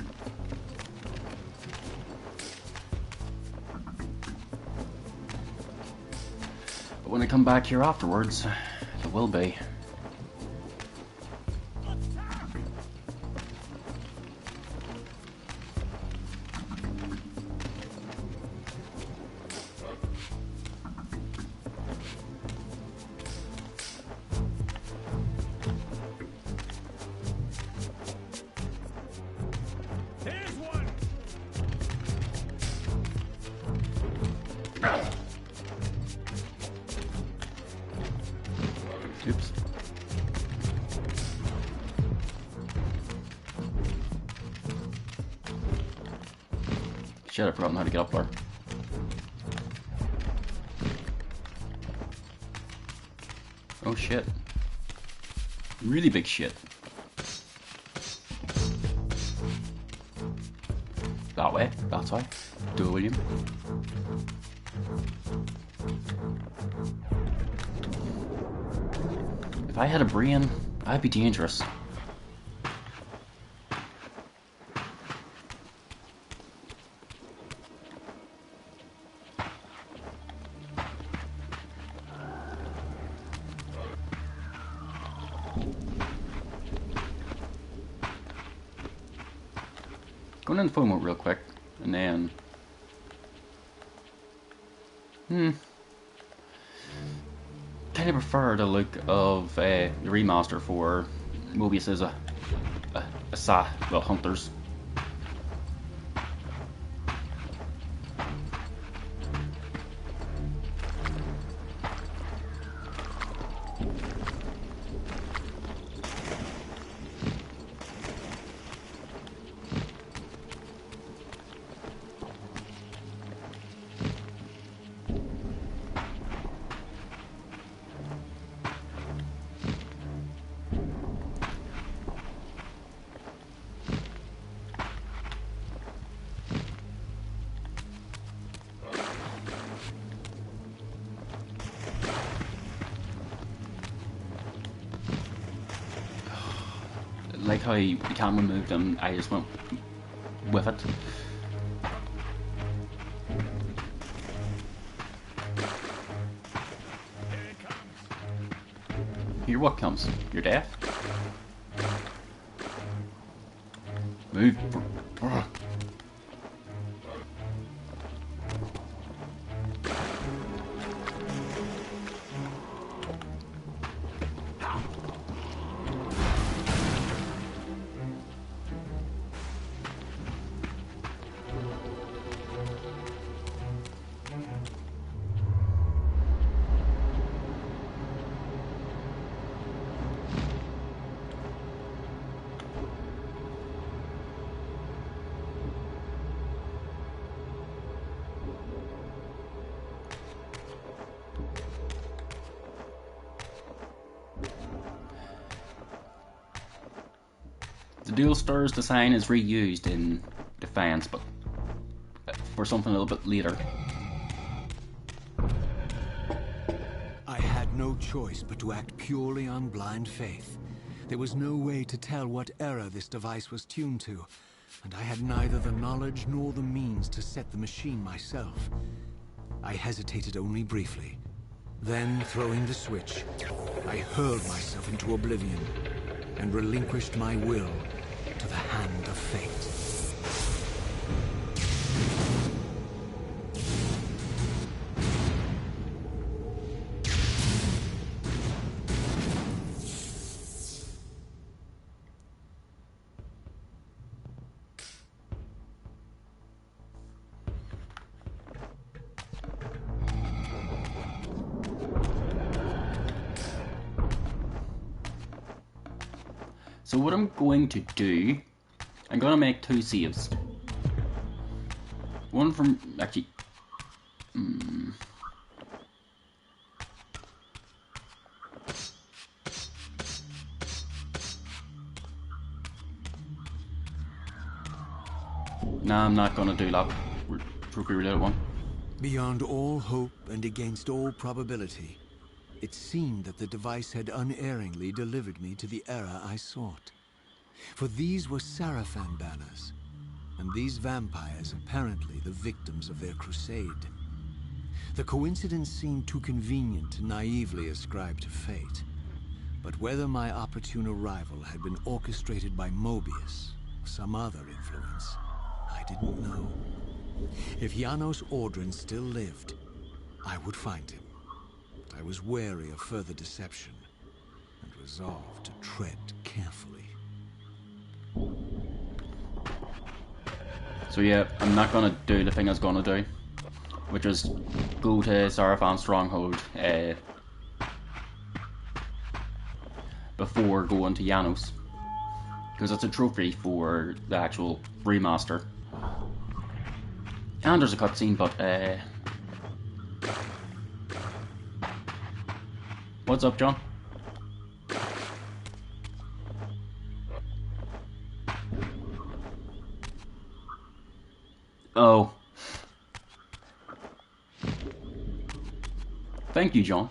But when I come back here afterwards, there will be. There's one! Oops. Shit, I've forgotten how to get up there. Oh shit. Really big shit. That way, that's why. Do it, William. If I had a brain, I'd be dangerous. Going in the phone mode real quick, and then... kind of prefer the look of the remaster for Mobius as well, hunters. Like how the camera moved and I just went with it. Here it comes. Here what comes? You're deaf? Move. The dual stars design is reused in Defiance, but for something a little bit later. I had no choice but to act purely on blind faith. There was no way to tell what error this device was tuned to, and I had neither the knowledge nor the means to set the machine myself. I hesitated only briefly. Then, throwing the switch, I hurled myself into oblivion and relinquished my will to the hand of fate. So what I'm going to do, I'm going to make 2 saves. One from, actually, nah, I'm not going to do that trophy related one. Beyond all hope and against all probability, it seemed that the device had unerringly delivered me to the era I sought. For these were Sarafan banners, and these vampires apparently the victims of their crusade. The coincidence seemed too convenient to naively ascribe to fate. But whether my opportune arrival had been orchestrated by Mobius or some other influence, I didn't know. If Janos Ordrin still lived, I would find him. I was wary of further deception and resolved to tread carefully. So yeah, I'm not gonna do the thing I was gonna do, which is go to Sarafan's stronghold before going to Janos, because it's a trophy for the actual remaster. And there's a cutscene, but what's up, John? Oh. Thank you, John.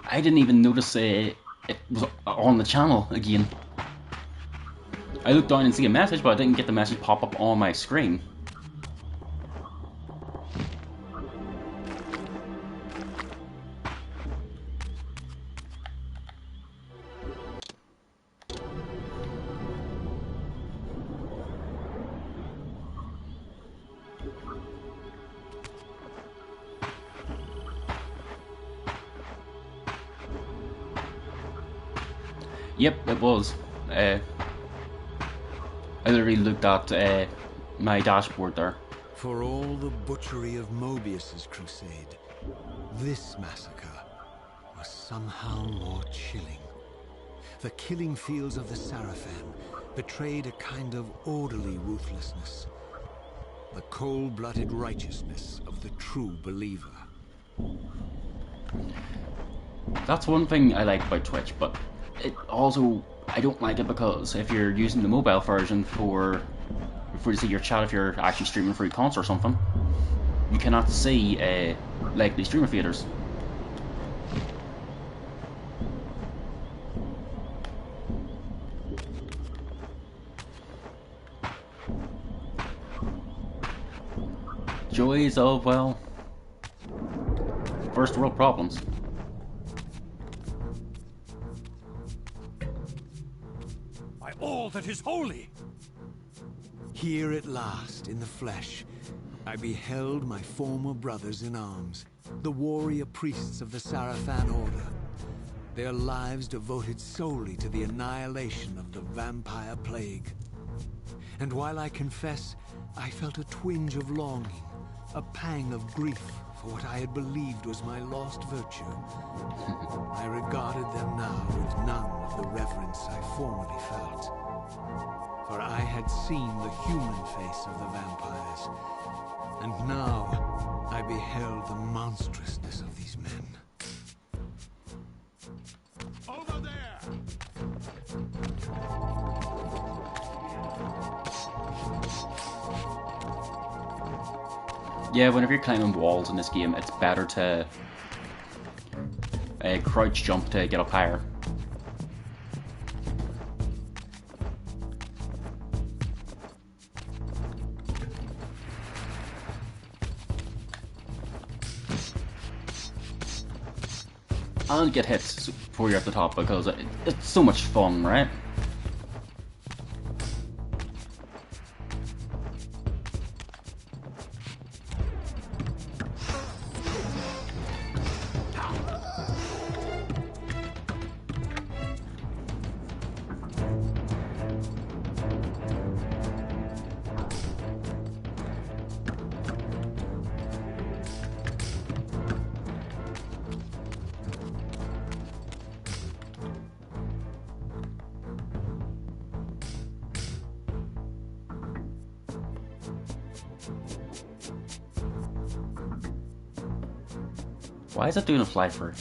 I didn't even notice it was on the channel again. I looked down and see a message, but I didn't get the message pop up on my screen. Yep, it was. I literally looked at my dashboard there. For all the butchery of Mobius's crusade, this massacre was somehow more chilling. The killing fields of the Sarafan betrayed a kind of orderly ruthlessness, the cold-blooded righteousness of the true believer. That's one thing I like about Twitch, but it also, I don't like it because if you're using the mobile version for you see your chat, if you're actually streaming through console or something, you cannot see likely streamer faders. Joys of, well, first world problems. By all that is holy! Here at last, in the flesh, I beheld my former brothers in arms, the warrior priests of the Sarafan Order, their lives devoted solely to the annihilation of the vampire plague. And while I confess, I felt a twinge of longing, a pang of grief for what I had believed was my lost virtue, I regarded them now with none of the reverence I formerly felt. For I had seen the human face of the vampires, and now I beheld the monstrousness of these men. Over there! Yeah, whenever you're climbing walls in this game, it's better to crouch jump to get up higher. And get hits before you're at the top because it's so much fun, right? Why is it doing a fly through?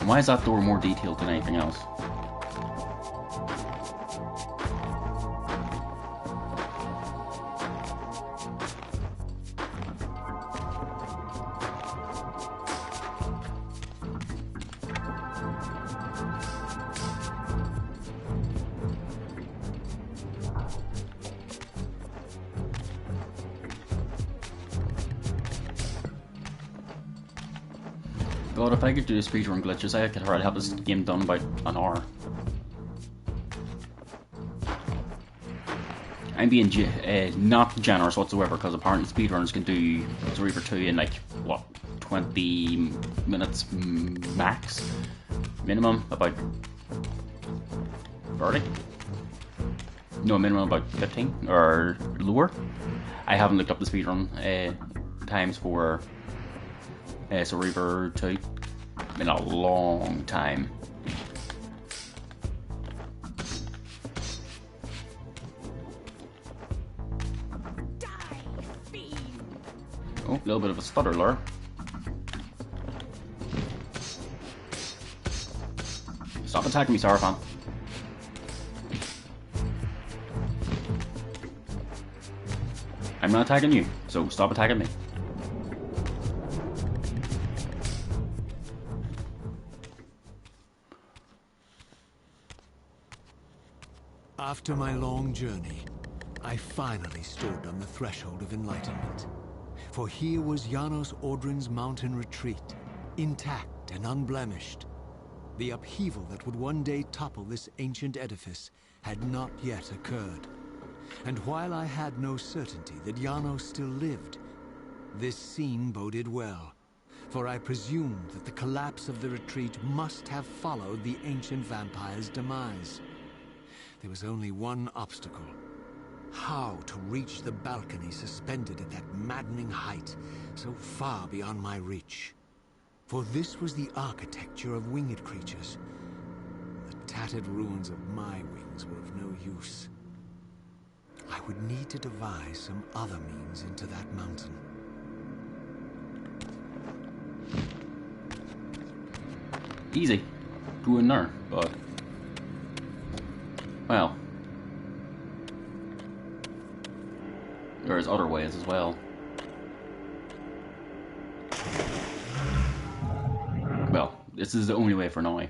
And why is that door more detailed than anything else? God, if I could do the speedrun glitches, I could already have this game done by an hour. I'm being not generous whatsoever, because apparently speedrunners can do Reaver 2 in like, what, 20 minutes max? Minimum, about 30? No, minimum about 15, or lower. I haven't looked up the speedrun times for Reaver 2 in a long time. Oh, a little bit of a stutter lure. Stop attacking me, Sarafan. I'm not attacking you, so stop attacking me. After my long journey, I finally stood on the threshold of enlightenment. For here was Janos Audrin's mountain retreat, intact and unblemished. The upheaval that would one day topple this ancient edifice had not yet occurred. And while I had no certainty that Janos still lived, this scene boded well, for I presumed that the collapse of the retreat must have followed the ancient vampire's demise. There was only one obstacle. How to reach the balcony suspended at that maddening height, so far beyond my reach. For this was the architecture of winged creatures. The tattered ruins of my wings were of no use. I would need to devise some other means into that mountain. Easy. Go in there, but... well... there's other ways as well. Well, this is the only way for now.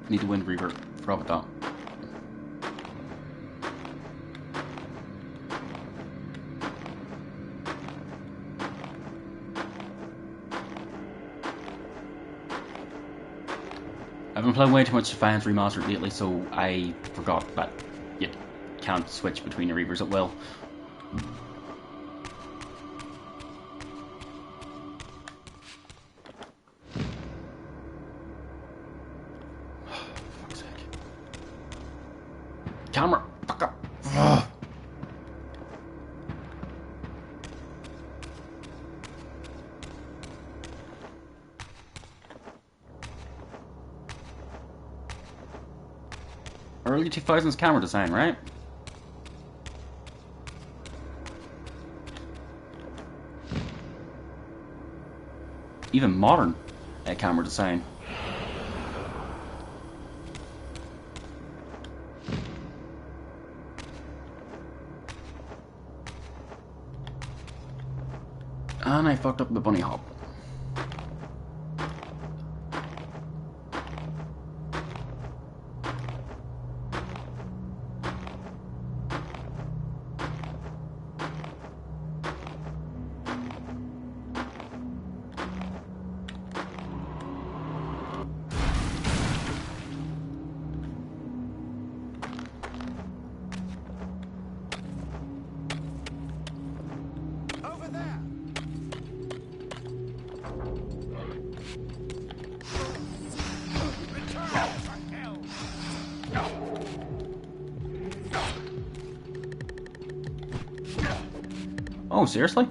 Need to win Reaver. Forgot about that. I've been playing way too much Defiance Remastered lately, so I forgot that you can't switch between the Reavers at will. Fuck's sake. Camera! Fuck up! Ugh. Early 2000s camera design, right? Even modern camera design. And I fucked up the bunny hop. Oh, seriously?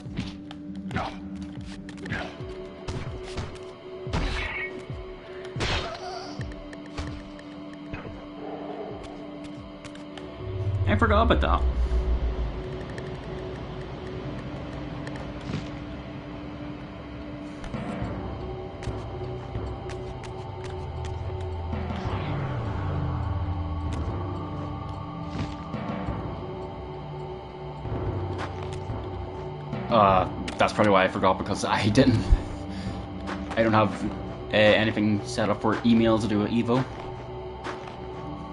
I forgot about that. That's probably why I forgot, because I don't have anything set up for emails to do with Evo.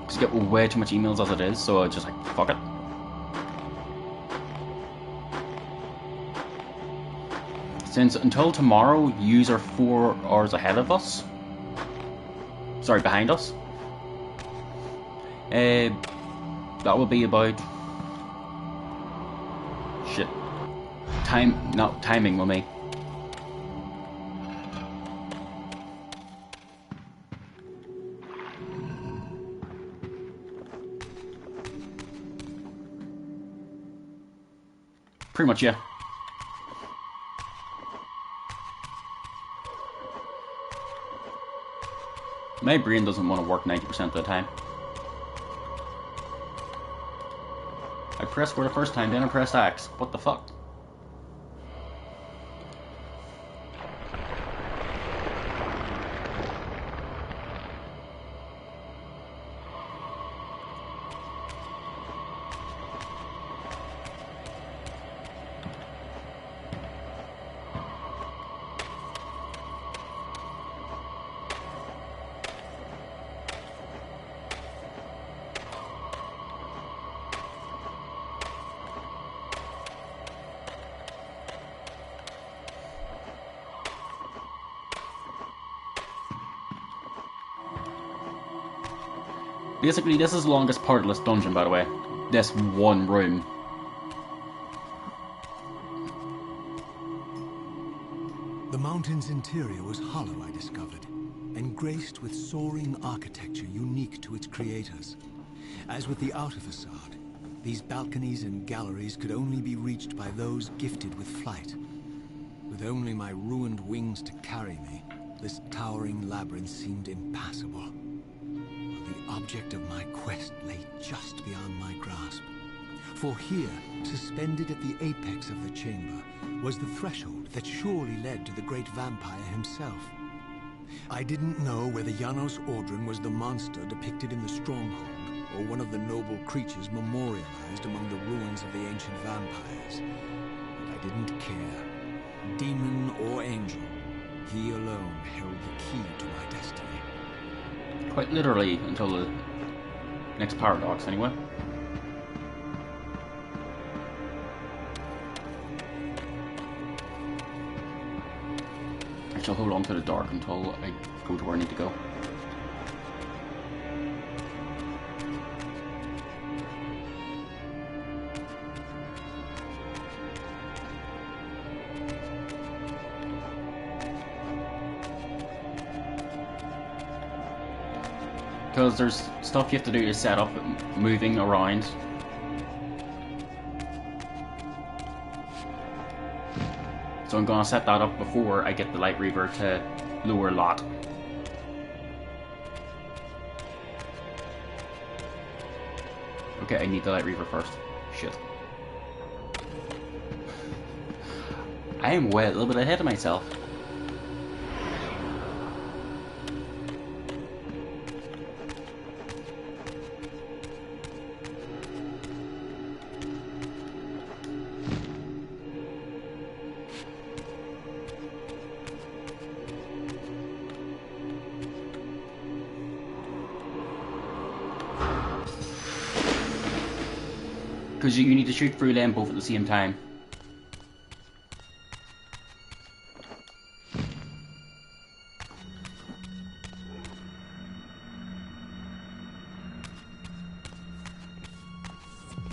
Because I get way too much emails as it is, so it's just like, fuck it. Since until tomorrow, yous are 4 hours ahead of us. Sorry, behind us. That will be about... Shit. Timing with me. Pretty much, yeah. My brain doesn't want to work 90% of the time. I pressed for the first time, then I pressed X. What the fuck? Basically, this is the longest part of this dungeon, by the way. This one room. The mountain's interior was hollow, I discovered, and graced with soaring architecture unique to its creators. As with the outer facade, these balconies and galleries could only be reached by those gifted with flight. With only my ruined wings to carry me, this towering labyrinth seemed impassable. The object of my quest lay just beyond my grasp. For here, suspended at the apex of the chamber, was the threshold that surely led to the great vampire himself. I didn't know whether Janos Audron was the monster depicted in the stronghold, or one of the noble creatures memorialized among the ruins of the ancient vampires. But I didn't care. Demon or angel, he alone held the key to my destiny. Quite literally, until the next paradox, anyway. I shall hold on to the dark until I go to where I need to go. Because there's stuff you have to do to set up moving around. So I'm gonna set that up before I get the Light Reaver to lower lot. Okay, I need the Light Reaver first. Shit. I am way a little bit ahead of myself. Because you need to shoot through them both at the same time.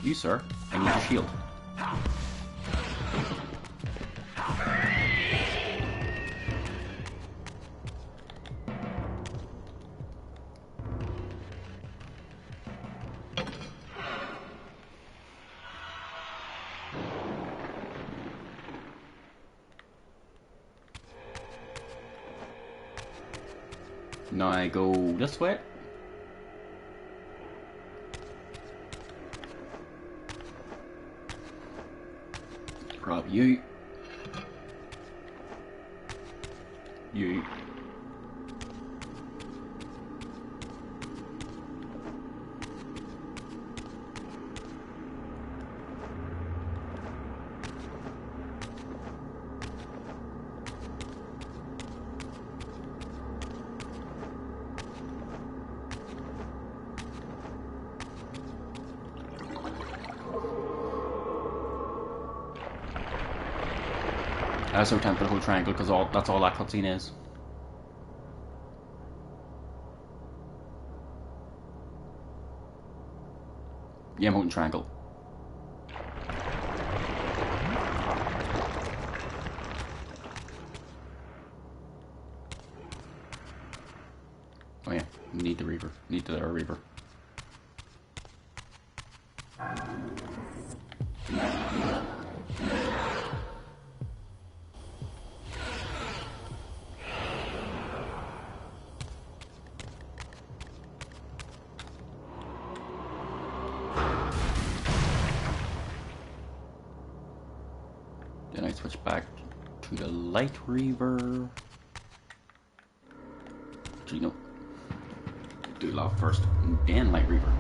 You, sir, I need your shield. Now I go this way. Grab you. You. I so tempted to hold triangle because that's all that cutscene is. Yeah, I'm holding triangle. Oh yeah, need the Reaver. Need the Reaver. Then I switch back to the light Reaver. Actually, no. Do lava first, and then light Reaver.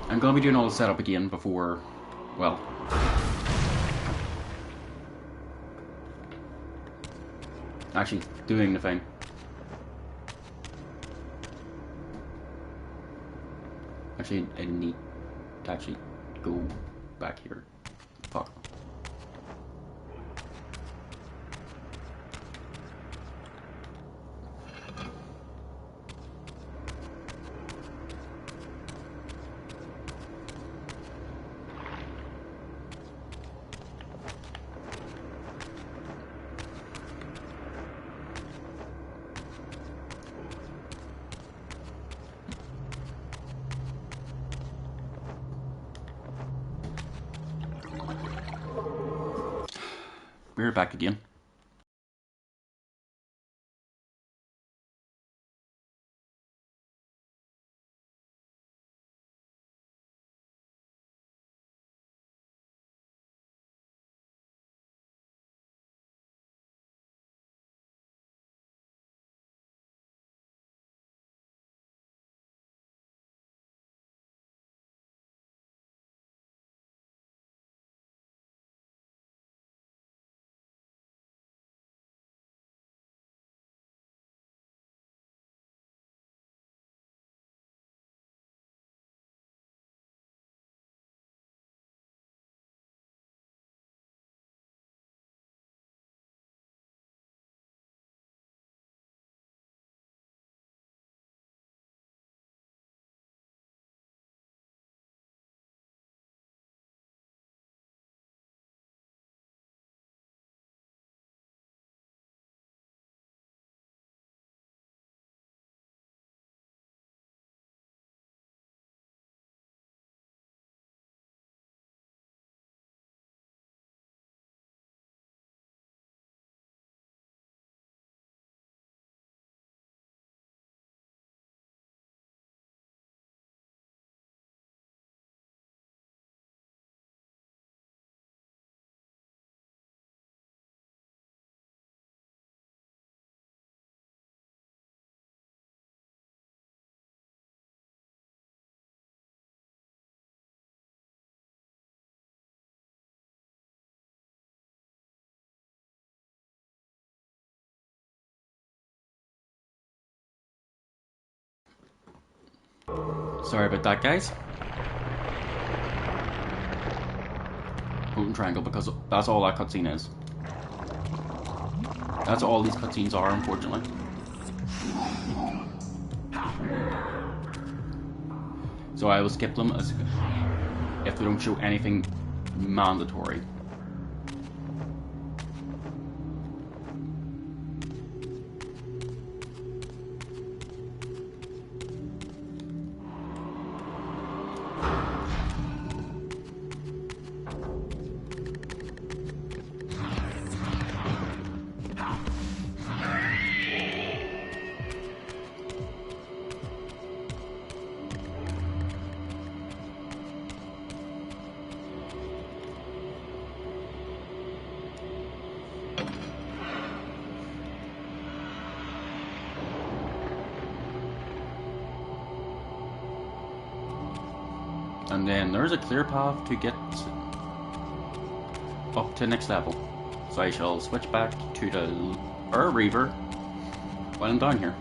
I'm gonna be doing all the setup again before, well, actually doing the thing. Actually, I need to actually go back here. Fuck. We're back again. Sorry about that, guys. Golden triangle, because that's all that cutscene is. That's all these cutscenes are, unfortunately. So I will skip them as if they don't show anything mandatory. And then there's a clear path to get up to next level. So I shall switch back to the Reaver while I'm down here.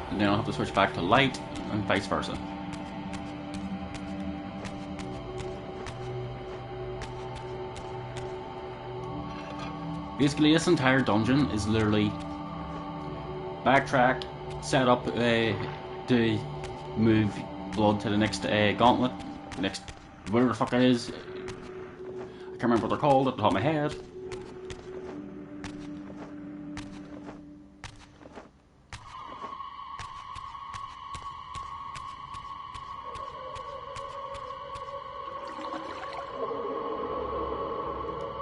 And then I'll have to switch back to light and vice versa. Basically, this entire dungeon is literally backtrack, set up to move blood to the next gauntlet, next whatever the fuck it is. I can't remember what they're called at the top of my head.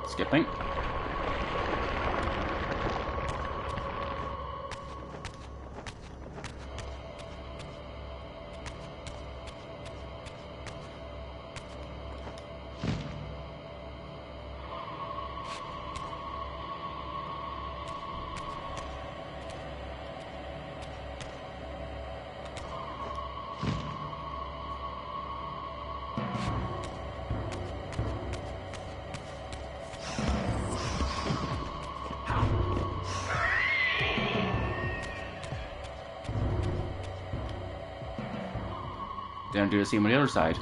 Skipping. Then do the same on the other side.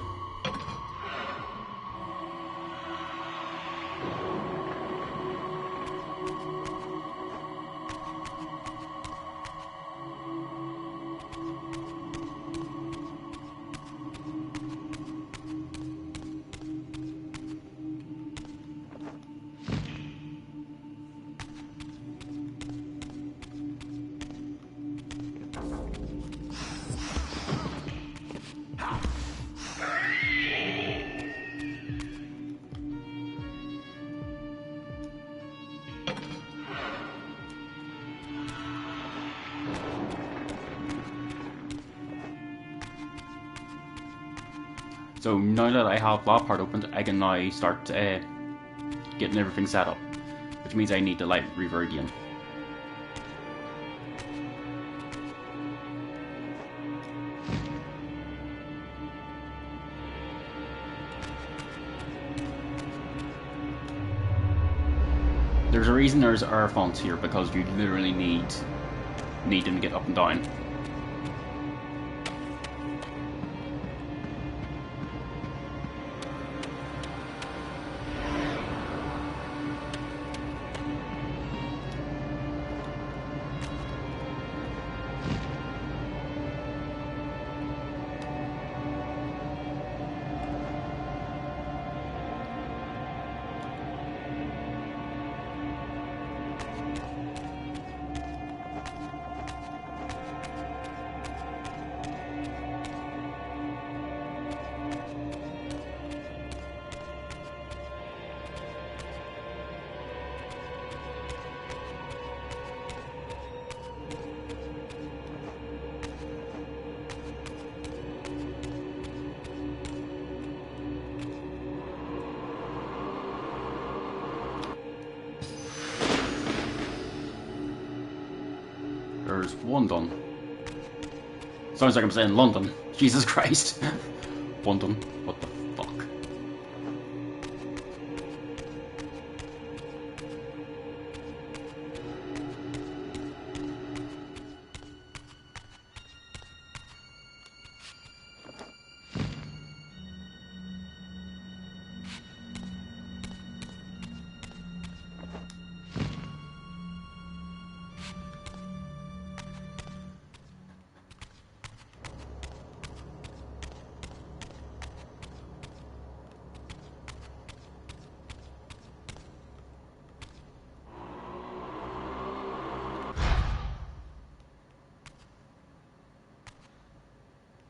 So now that I have that part opened, I can now start getting everything set up, which means I need to light Reaver again. There's a reason there's R fonts here, because you literally need them to get up and down. There's one done. Sounds like I'm saying London. Jesus Christ. One done. What the fuck?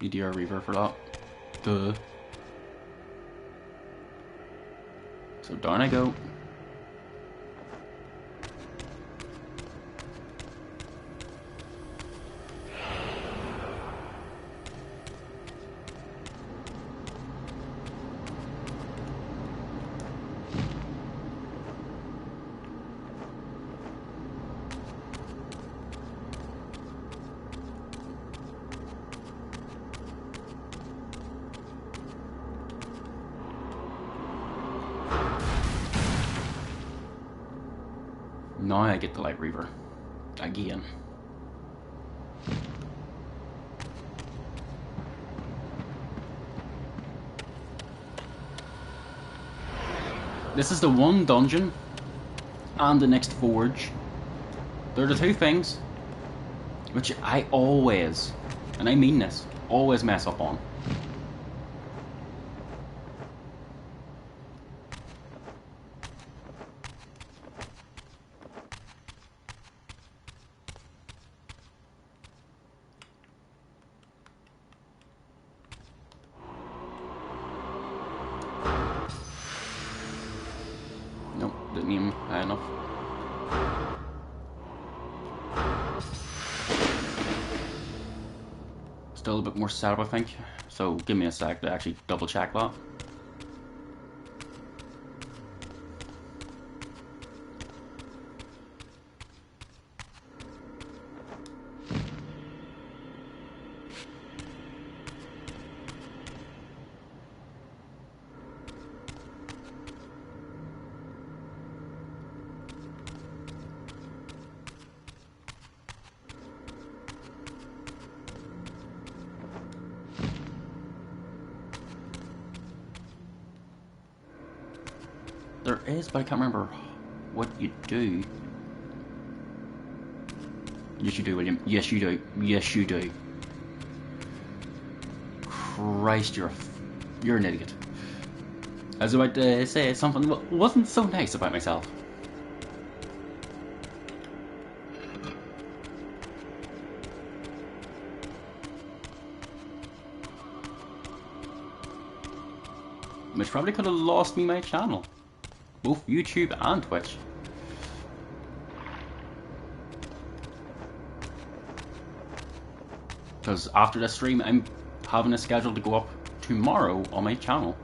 Need your Reaver for that. Duh. So down I go. Now I get the Light Reaver. Again. This is the one dungeon and the next forge. They're the two things which I always, and I mean this, always mess up on. Nope, didn't aim high enough. Still a bit more setup, I think. So give me a sec to actually double check that. There is, but I can't remember what you do. Yes, you do, William. Yes, you do. Yes, you do. Christ, you're an idiot. I was about to say something that wasn't so nice about myself. Which probably could have lost me my channel. Both YouTube and Twitch. Because after this stream, I'm having a schedule to go up tomorrow on my channel.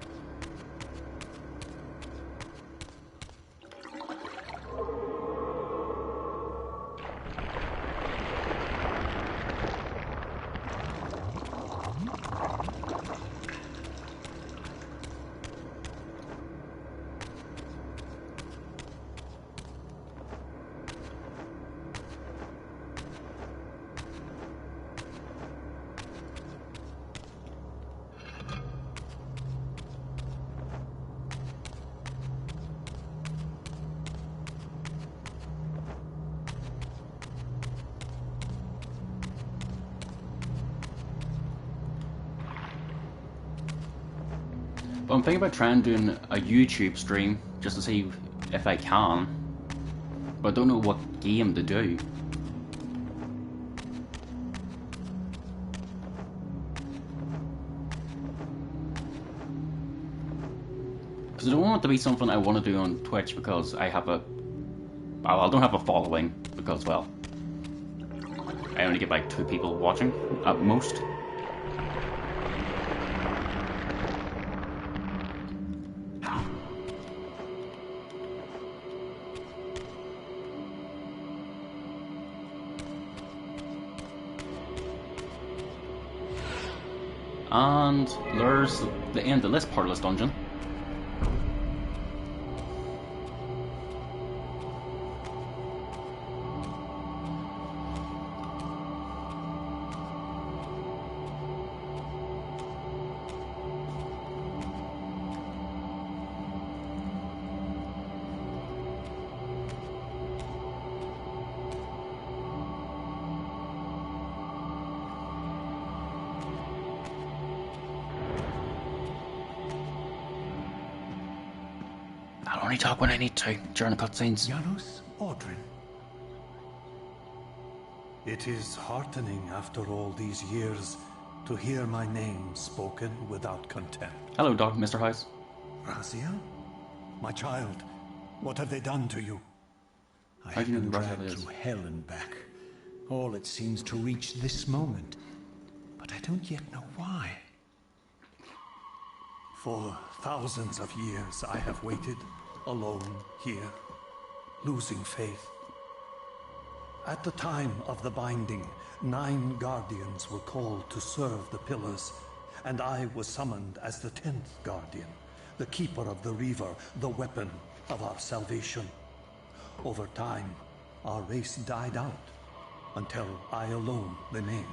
But I'm thinking about trying doing a YouTube stream just to see if I can. But I don't know what game to do. Because I don't want it to be something I want to do on Twitch because I have a... Well, I don't have a following because, well, I only get like 2 people watching at most. And there's the end of this part of this dungeon. I'll only talk when I need to, during the cutscenes. Janos Audrin. It is heartening after all these years to hear my name spoken without contempt. Hello, Mr. House. Raziel? My child, what have they done to you? I How have do you know been who Raziel dragged is? through hell and back. All it seems to reach this moment. But I don't yet know why. For thousands of years I have waited, alone here, losing faith. At the time of the binding, 9 guardians were called to serve the pillars, and I was summoned as the 10th guardian, the keeper of the Reaver, the weapon of our salvation. Over time, our race died out, until I alone remained,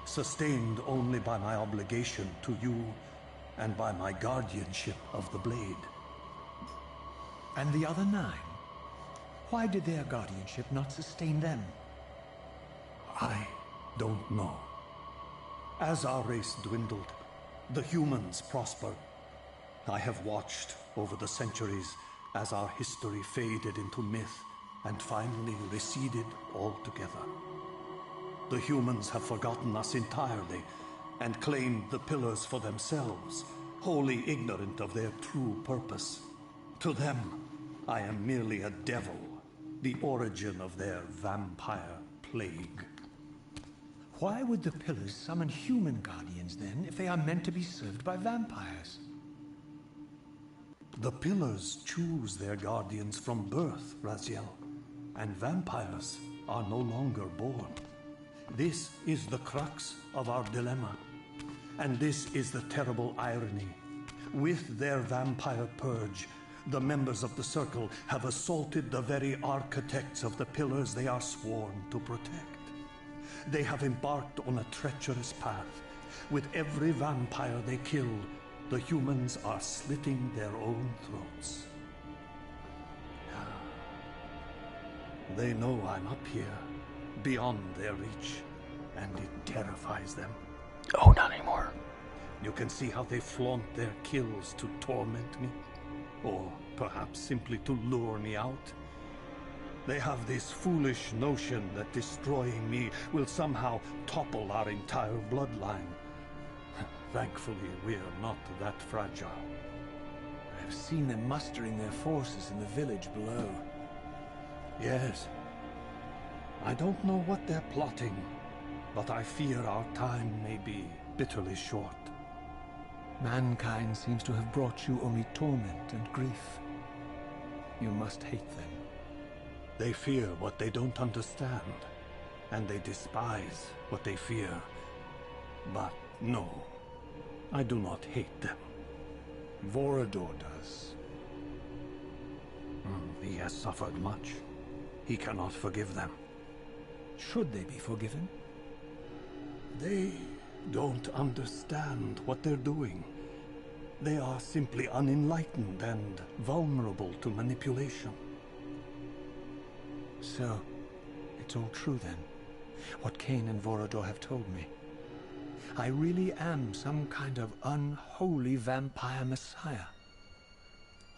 sustained only by my obligation to you and by my guardianship of the blade. And the other 9? Why did their guardianship not sustain them? I don't know. As our race dwindled, the humans prospered. I have watched over the centuries as our history faded into myth and finally receded altogether. The humans have forgotten us entirely and claimed the pillars for themselves, wholly ignorant of their true purpose. To them, I am merely a devil, the origin of their vampire plague. Why would the pillars summon human guardians then, if they are meant to be served by vampires? The pillars choose their guardians from birth, Raziel, and vampires are no longer born. This is the crux of our dilemma, and this is the terrible irony. With their vampire purge, the members of the Circle have assaulted the very architects of the pillars they are sworn to protect. They have embarked on a treacherous path. With every vampire they kill, the humans are slitting their own throats. They know I'm up here, beyond their reach, and it terrifies them. Oh, not anymore. You can see how they flaunt their kills to torment me, or perhaps simply to lure me out. They have this foolish notion that destroying me will somehow topple our entire bloodline. Thankfully, we're not that fragile. I've seen them mustering their forces in the village below. Yes. I don't know what they're plotting, but I fear our time may be bitterly short. Mankind seems to have brought you only torment and grief. You must hate them. They fear what they don't understand, and they despise what they fear. But no, I do not hate them. Vorador does. He has suffered much. He cannot forgive them. Should they be forgiven? They don't understand what they're doing. They are simply unenlightened and vulnerable to manipulation. So, it's all true then, what Kain and Vorador have told me. I really am some kind of unholy vampire messiah.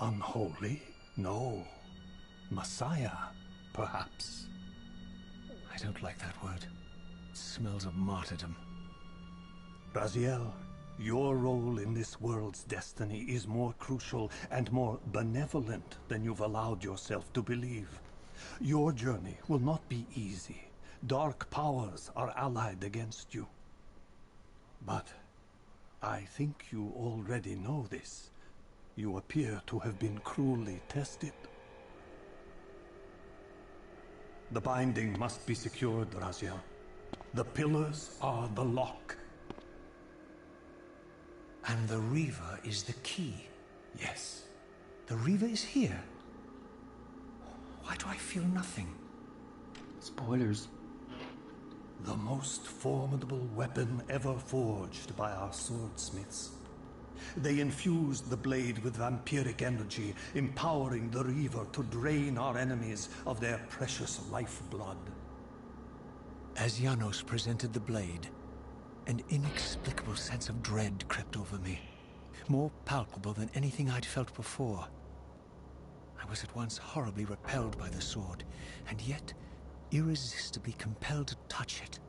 Unholy? No. Messiah, perhaps. I don't like that word. It smells of martyrdom. Raziel, your role in this world's destiny is more crucial and more benevolent than you've allowed yourself to believe. Your journey will not be easy. Dark powers are allied against you. But I think you already know this. You appear to have been cruelly tested. The binding must be secured, Raziel. The pillars are the lock. And the Reaver is the key. Yes. The Reaver is here. Why do I feel nothing? Spoilers. The most formidable weapon ever forged by our swordsmiths. They infused the blade with vampiric energy, empowering the Reaver to drain our enemies of their precious lifeblood. As Janos presented the blade, an inexplicable sense of dread crept over me, more palpable than anything I'd felt before. I was at once horribly repelled by the sword, and yet irresistibly compelled to touch it,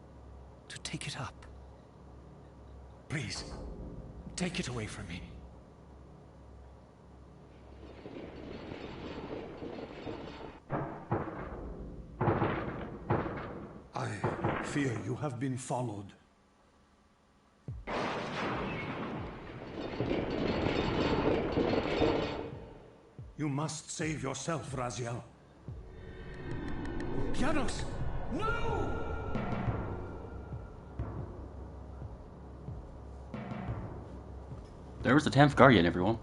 to take it up. Please, take it away from me. I fear you have been followed. You must save yourself, Raziel. Janos! No! There was the 10th Guardian, everyone.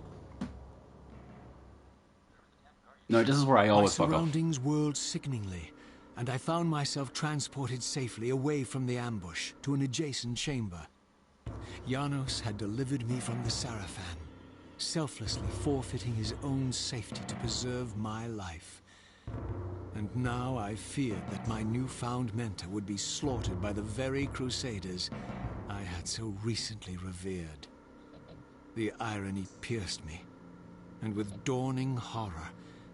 No, this is where I always fuck My up. surroundings whirled sickeningly, and I found myself transported safely away from the ambush to an adjacent chamber. Janos had delivered me from the Sarafan, selflessly forfeiting his own safety to preserve my life. And now I feared that my newfound mentor would be slaughtered by the very crusaders I had so recently revered. The irony pierced me, and with dawning horror,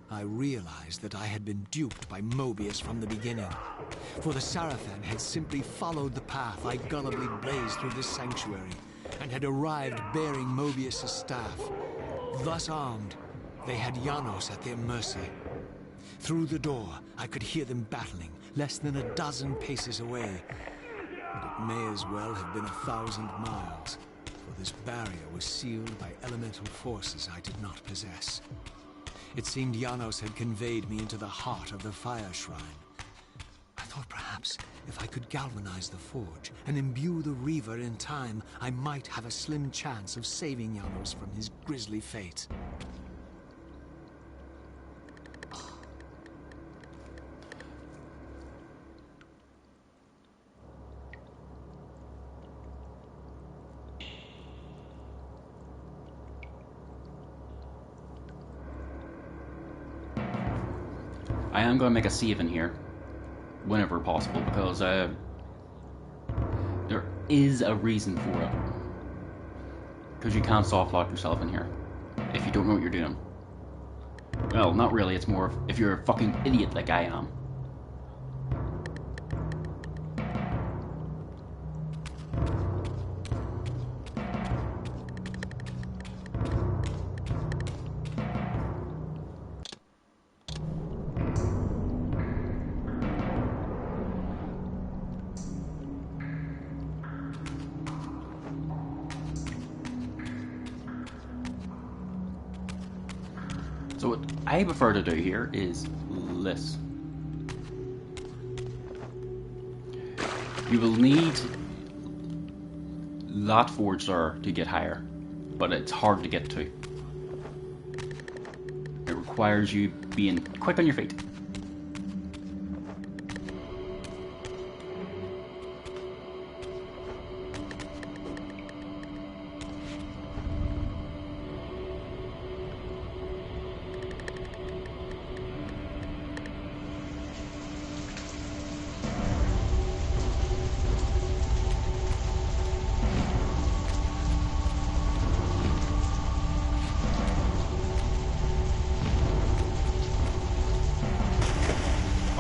I realized that I had been duped by Mobius from the beginning. For the Sarafan had simply followed the path I gullibly blazed through this sanctuary, and had arrived bearing Mobius' staff. Thus armed, they had Janos at their mercy. Through the door, I could hear them battling, less than a dozen paces away. And it may as well have been 1,000 miles, for this barrier was sealed by elemental forces I did not possess. It seemed Janos had conveyed me into the heart of the fire shrine. I thought perhaps if I could galvanize the forge and imbue the Reaver in time, I might have a slim chance of saving Janos from his grisly fate. I am going to make a save in here whenever possible, because there is a reason for it. Because you can't soft lock yourself in here if you don't know what you're doing. Well, not really, it's more if you're a fucking idiot like I am. So what I prefer to do here is this. You will need that forge there to get higher, but it's hard to get to. It requires you being quick on your feet.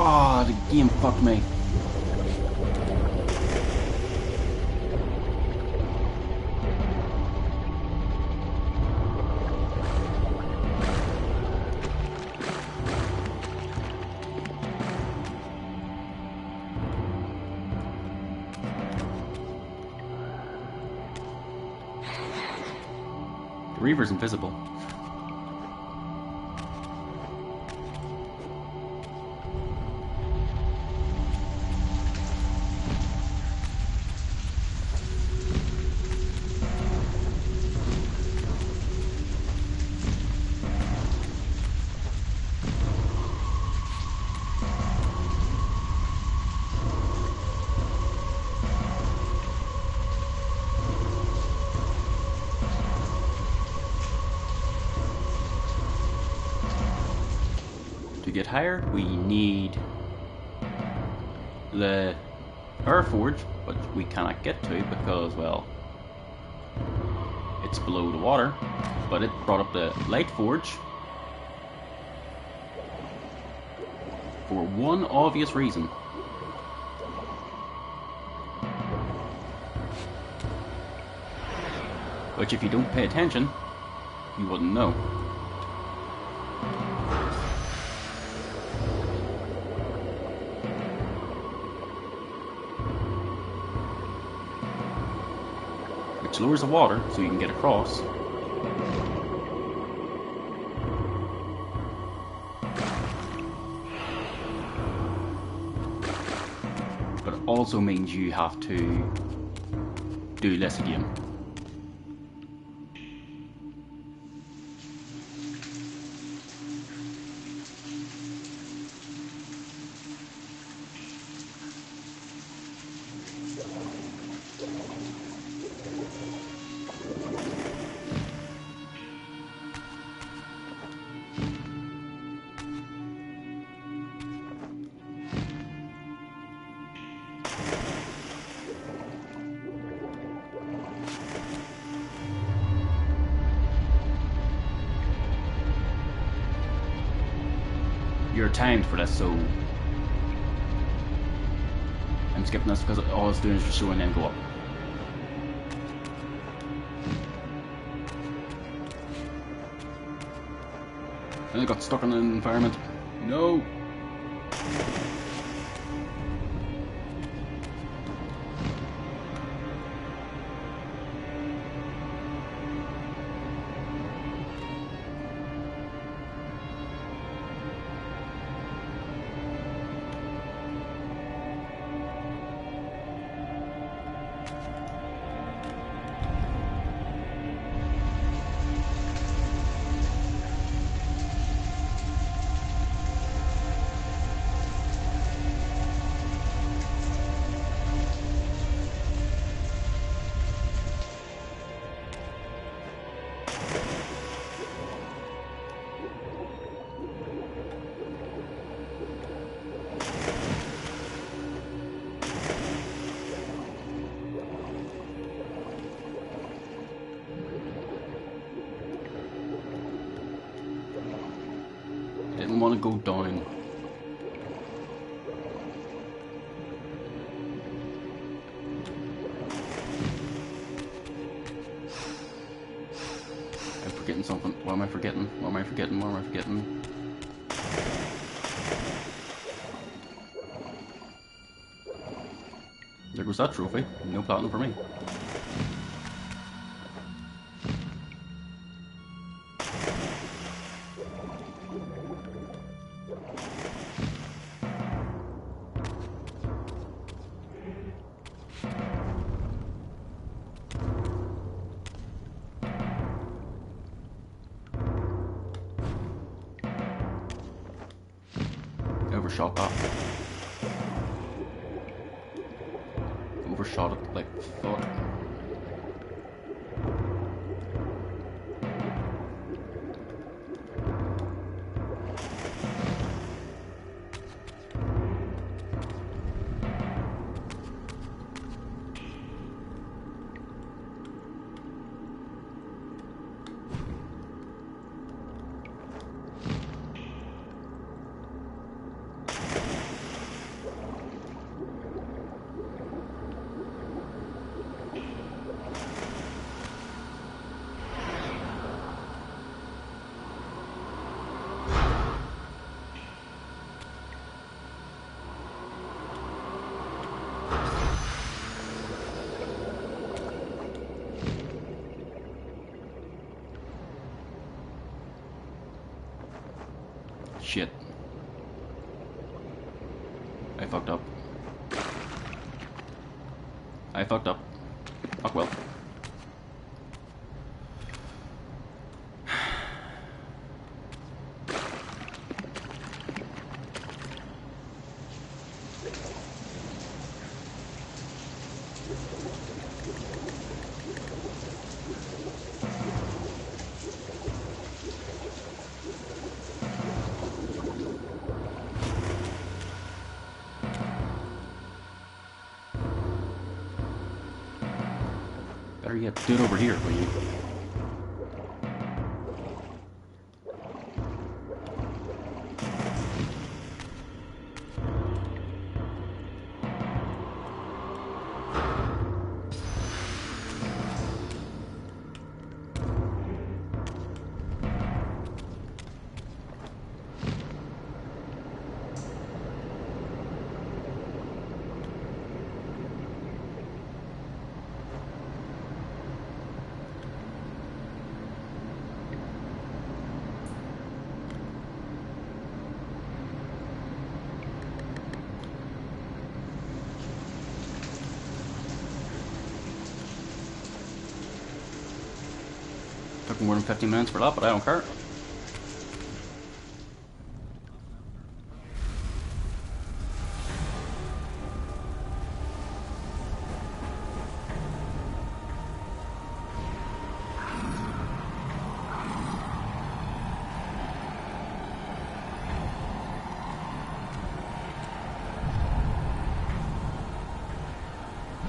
Oh, the game fucked me. The Reaver's invisible. To get higher, we need the Air Forge, but we cannot get to because, well, it's below the water. But it brought up the Light Forge for one obvious reason. which if you don't pay attention, you wouldn't know. Which lowers the water so you can get across. But it also means you have to do less again. You're timed for this, so I'm skipping this because all it's doing is just show and then go up. And I got stuck in an environment. No! Didn't want to go down. I'm forgetting something. What am I forgetting? What am I forgetting? What am I forgetting? There goes that trophy. No platinum for me. Overshot that. Overshot it like fuck. Shit. I fucked up. I fucked up. Fuck well. Better yet, do it over here, will you? Took more than 15 minutes for that, but I don't care.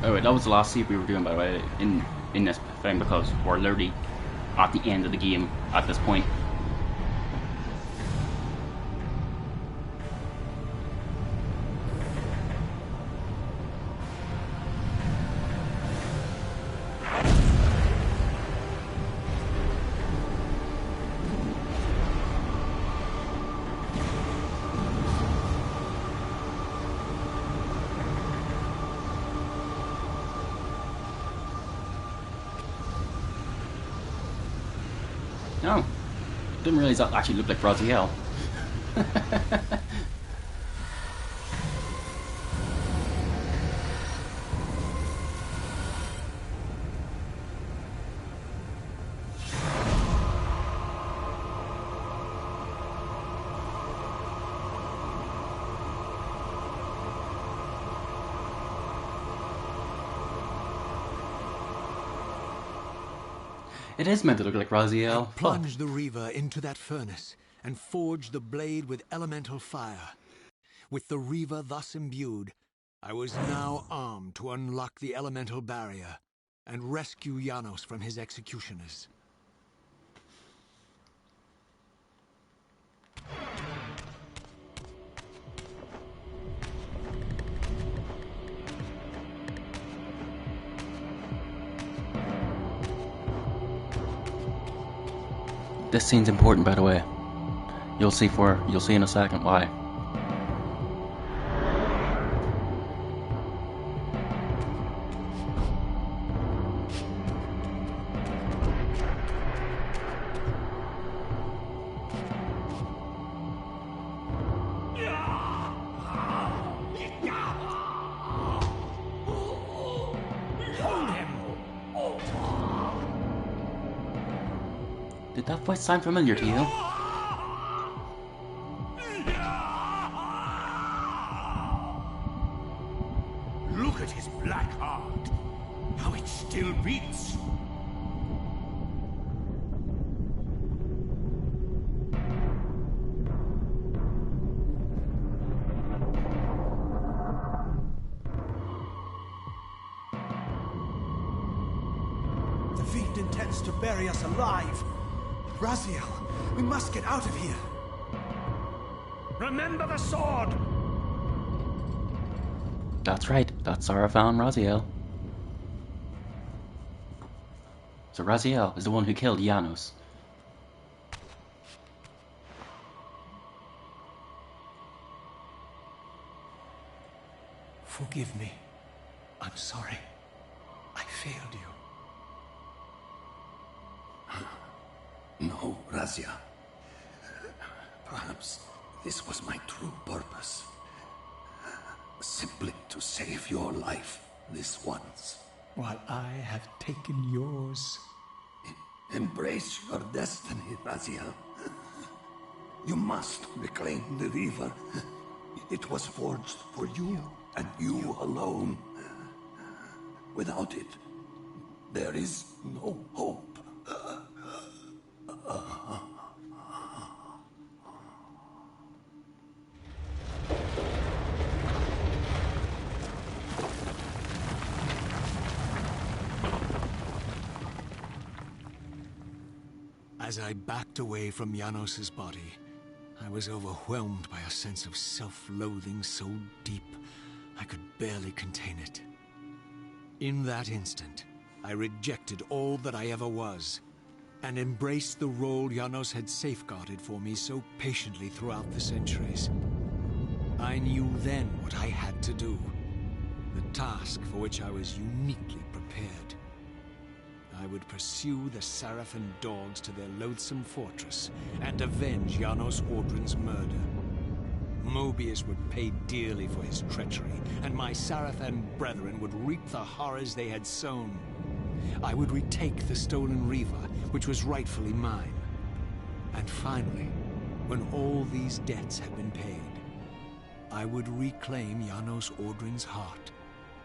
Oh wait, that was the last save we were doing, by the way, in this thing, because we're literally at the end of the game at this point. No, didn't realize that actually looked like Raziel. It is meant to look like Raziel. Plunge the Reaver into that furnace and forge the blade with elemental fire. With the Reaver thus imbued, I was now armed to unlock the elemental barrier and rescue Janos from his executioners. This scene's important, by the way. You'll see in a second why. Did that voice sound familiar to you? Look at his black heart. How it still beats. The fiend intends to bury us alive. Raziel, we must get out of here. Remember the sword! That's right, that's Sarafan and Raziel. So Raziel is the one who killed Janos. Forgive me. I'm sorry. I failed you. No, Razia. Perhaps this was my true purpose. Simply to save your life this once. While I have taken yours. Embrace your destiny, Raziel. You must reclaim the Reaver. It was forged for you and you alone. Without it, there is no hope. As I backed away from Janos's body, I was overwhelmed by a sense of self-loathing so deep I could barely contain it. In that instant, I rejected all that I ever was, and embraced the role Janos had safeguarded for me so patiently throughout the centuries. I knew then what I had to do, the task for which I was uniquely prepared. I would pursue the Sarafan dogs to their loathsome fortress and avenge Janos Audrin's murder. Mobius would pay dearly for his treachery, and my Sarafan brethren would reap the horrors they had sown. I would retake the stolen Reaver, which was rightfully mine. And finally, when all these debts had been paid, I would reclaim Janos Ordrin's heart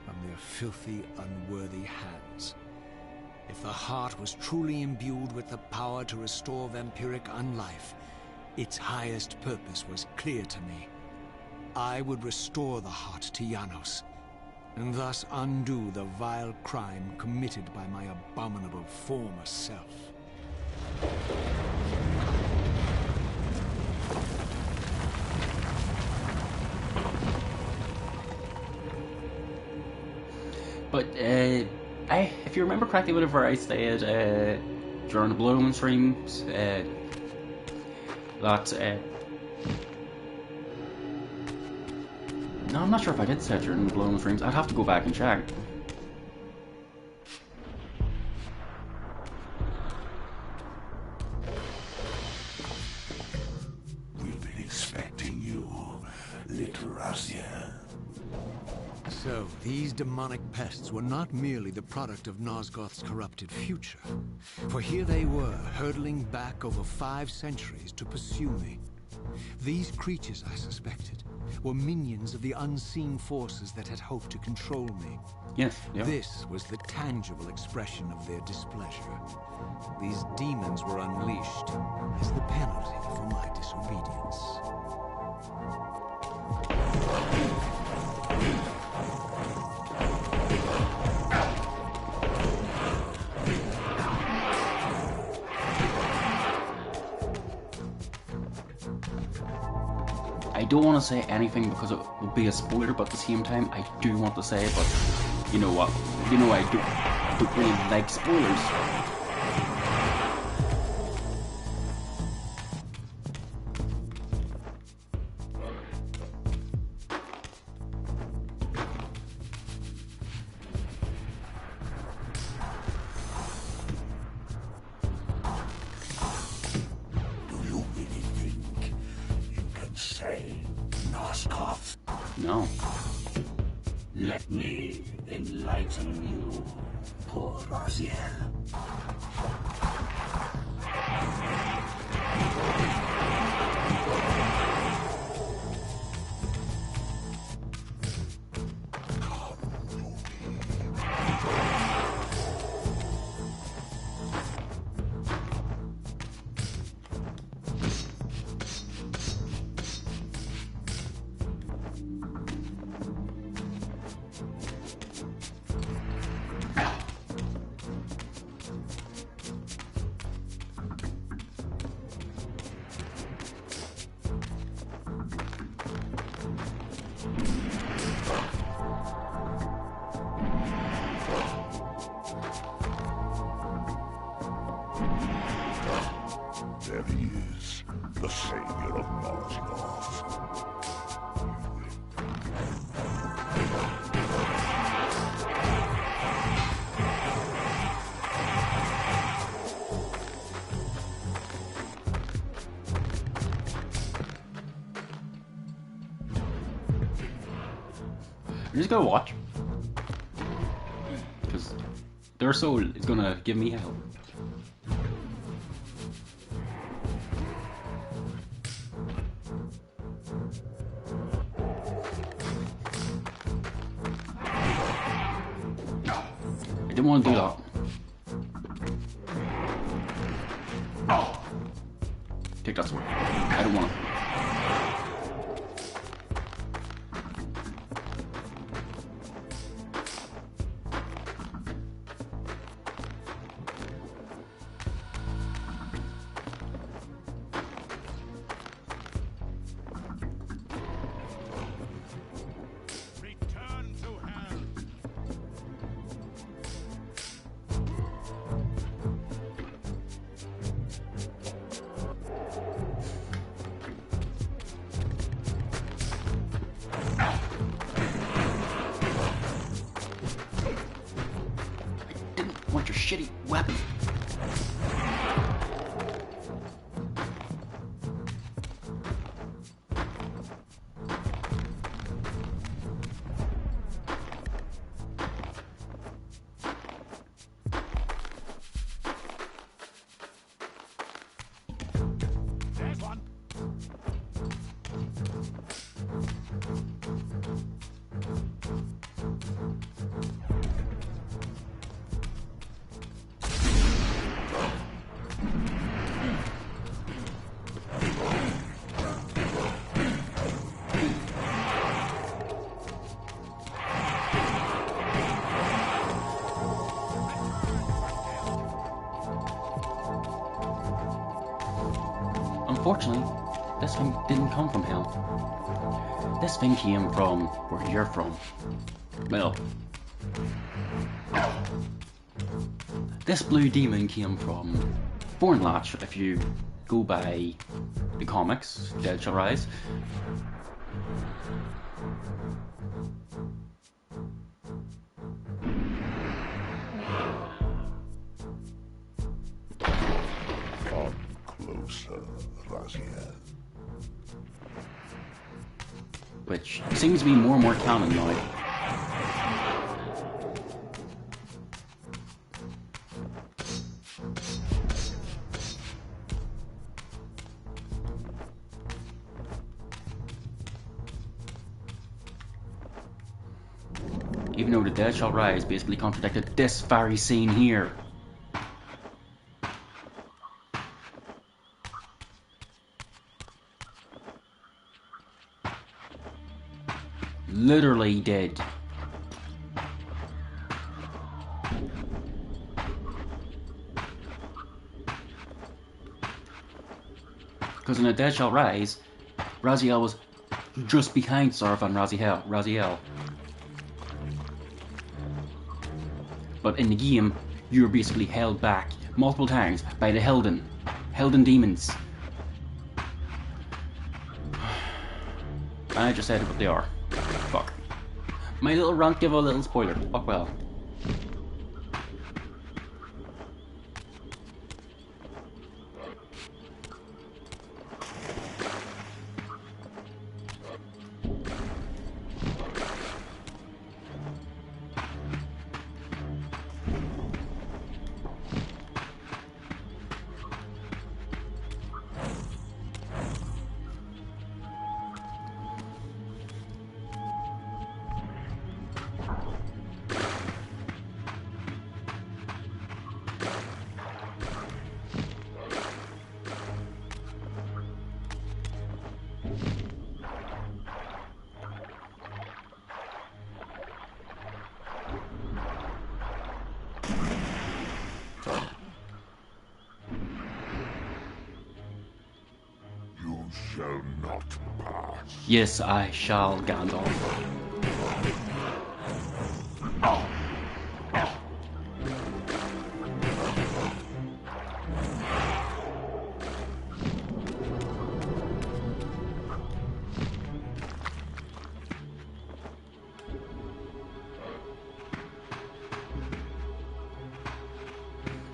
from their filthy, unworthy hands. If the heart was truly imbued with the power to restore vampiric unlife, its highest purpose was clear to me. I would restore the heart to Janos, and thus undo the vile crime committed by my abominable former self. But, if you remember correctly, whenever I said, during the Bloom streams, that, no, I'm not sure if I did say it during the Bloom streams. I'd have to go back and check. We've been expecting you, little Raziel. So, these demonic pests were not merely the product of Nosgoth's corrupted future. For here they were, hurtling back over 5 centuries to pursue me. These creatures, I suspected, were minions of the unseen forces that had hoped to control me. Yes, yeah. This was the tangible expression of their displeasure. These demons were unleashed as the penalty for my disobedience. I don't want to say anything because it will be a spoiler, but at the same time, I do want to say it, but you know what? You know I don't really like spoilers. No. Let me enlighten you, poor Raziel. There he is, the savior of Nosgoth. I'm just gonna watch, because their soul is gonna give me hell. I didn't want to do that. Take that sword. I don't want it. Return to hell. I didn't want your shitty weapon. Unfortunately, this thing didn't come from hell. This thing came from where you're from. Well, this blue demon came from Latch, if you go by the comics, Dead Shall Rise. Come closer, Raziel. Which seems to be more and more canon now. Even though the Dead Shall Rise basically contradicted this very scene here. Literally did. Because in the Dead Shall Rise, Raziel was just behind Sarv and Raziel. But in the game, you were basically held back multiple times by the Helden demons. And I just said what they are. Fuck. My little rant gave a little spoiler. Fuck well. Shall not pass. Yes, I shall, Gandalf.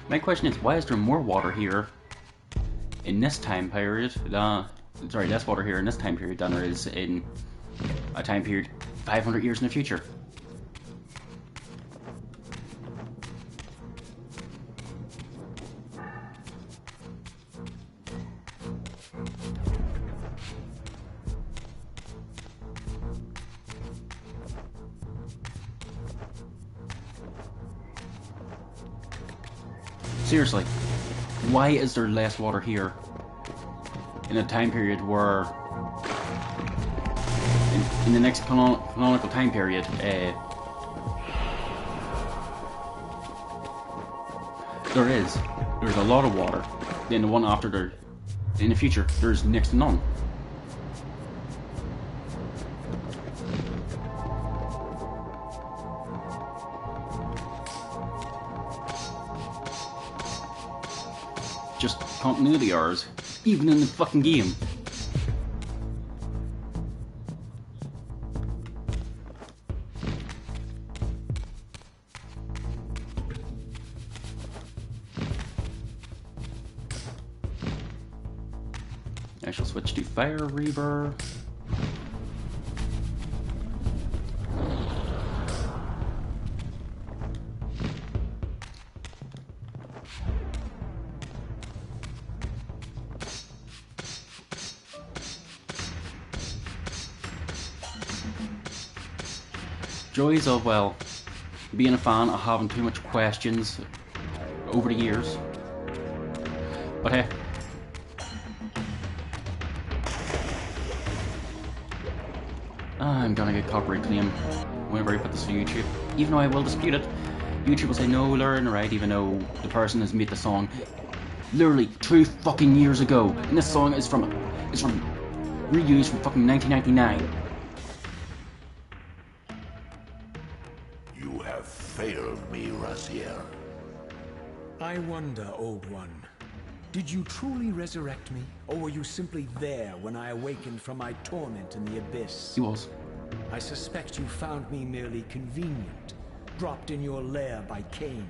My question is, why is there more water here in this time period? Sorry, less water here in this time period than there is in a time period 500 years in the future. Seriously, why is there less water here in a time period where in the next canonical time period there's a lot of water, then the one after there in the future there's next to none. Just continuity errors, even in the fucking game. I shall switch to Fire Reaver. Joys of, well, being a fan of having too much questions over the years. But hey. I'm gonna get copyright claim whenever I put this on YouTube. Even though I will dispute it. YouTube will say no, learn right, even though the person has made the song literally 2 fucking years ago, and this song is from reused from fucking 1999. You have failed me, Raziel. I wonder, Old One, did you truly resurrect me, or were you simply there when I awakened from my torment in the abyss? He was. I suspect you found me merely convenient, dropped in your lair by Kain,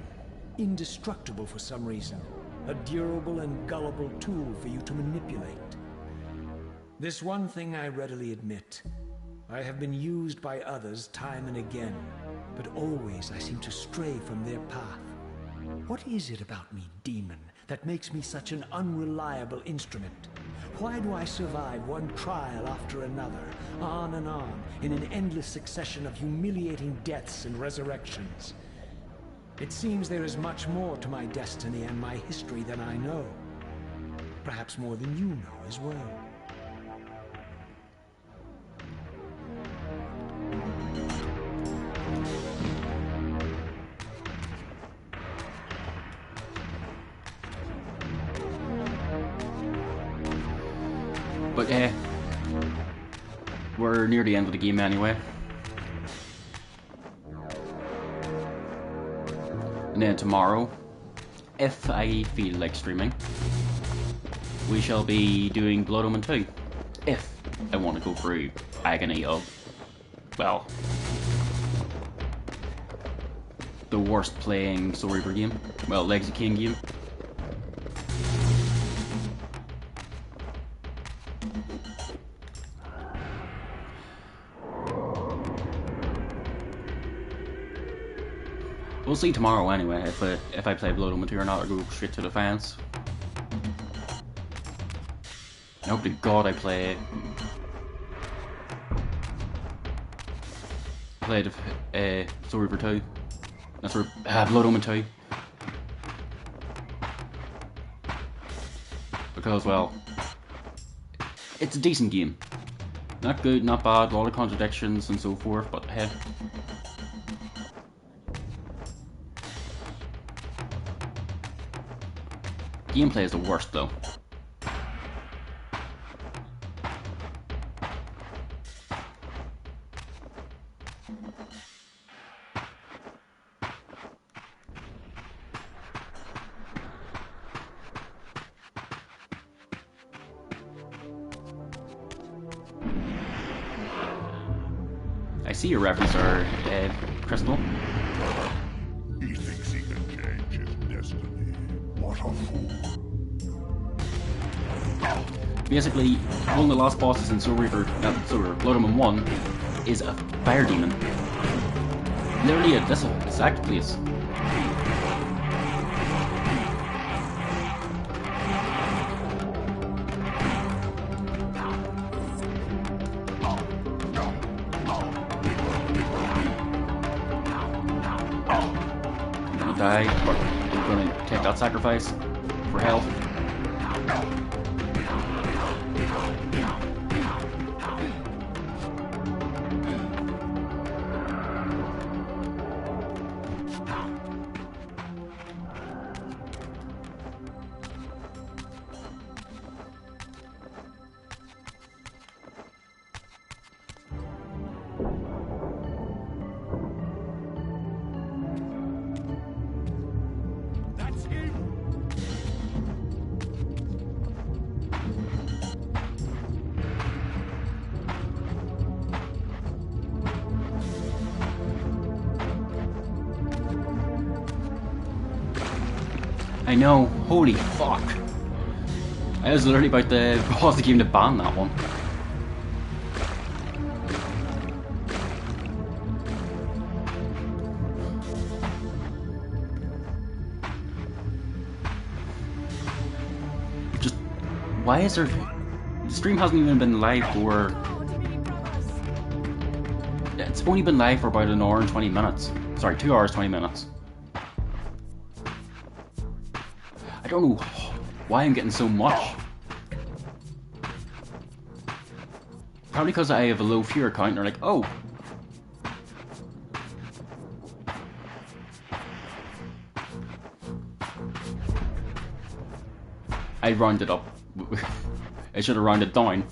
indestructible for some reason, a durable and gullible tool for you to manipulate. This one thing I readily admit. I have been used by others time and again, but always I seem to stray from their path. What is it about me, demon, that makes me such an unreliable instrument? Why do I survive one trial after another, on and on, in an endless succession of humiliating deaths and resurrections? It seems there is much more to my destiny and my history than I know. Perhaps more than you know as well. But we're near the end of the game anyway. And then tomorrow, if I feel like streaming, we shall be doing Blood Omen 2. If I want to go through agony of, well, the worst playing Soul Reaver game. Well, Legacy Kain game. We'll see tomorrow anyway, if I play Blood Omen 2 or not, or go straight to defense. I hope to God I play Soul Reaver 2. That's Blood Omen 2. Because, well, it's a decent game. Not good, not bad, a lot of contradictions and so forth, but hey. Gameplay is the worst though. I see your reference there, Crystal. He thinks he can change his destiny. What a fool. Basically, one of the last bosses in Soul Reaver, Blood Omen 1, is a fire demon. Literally at this exact place. I'm gonna die, but I'm gonna take that sacrifice for health. I know, holy fuck. I was literally about to pause the game to ban that one. Just, why is there... The stream hasn't even been live for... It's only been live for about an hour and 20 minutes. Sorry, 2 hours, 20 minutes. I don't know why I'm getting so much. Probably because I have a low fear count and they're like, oh. I rounded up. I should have rounded down.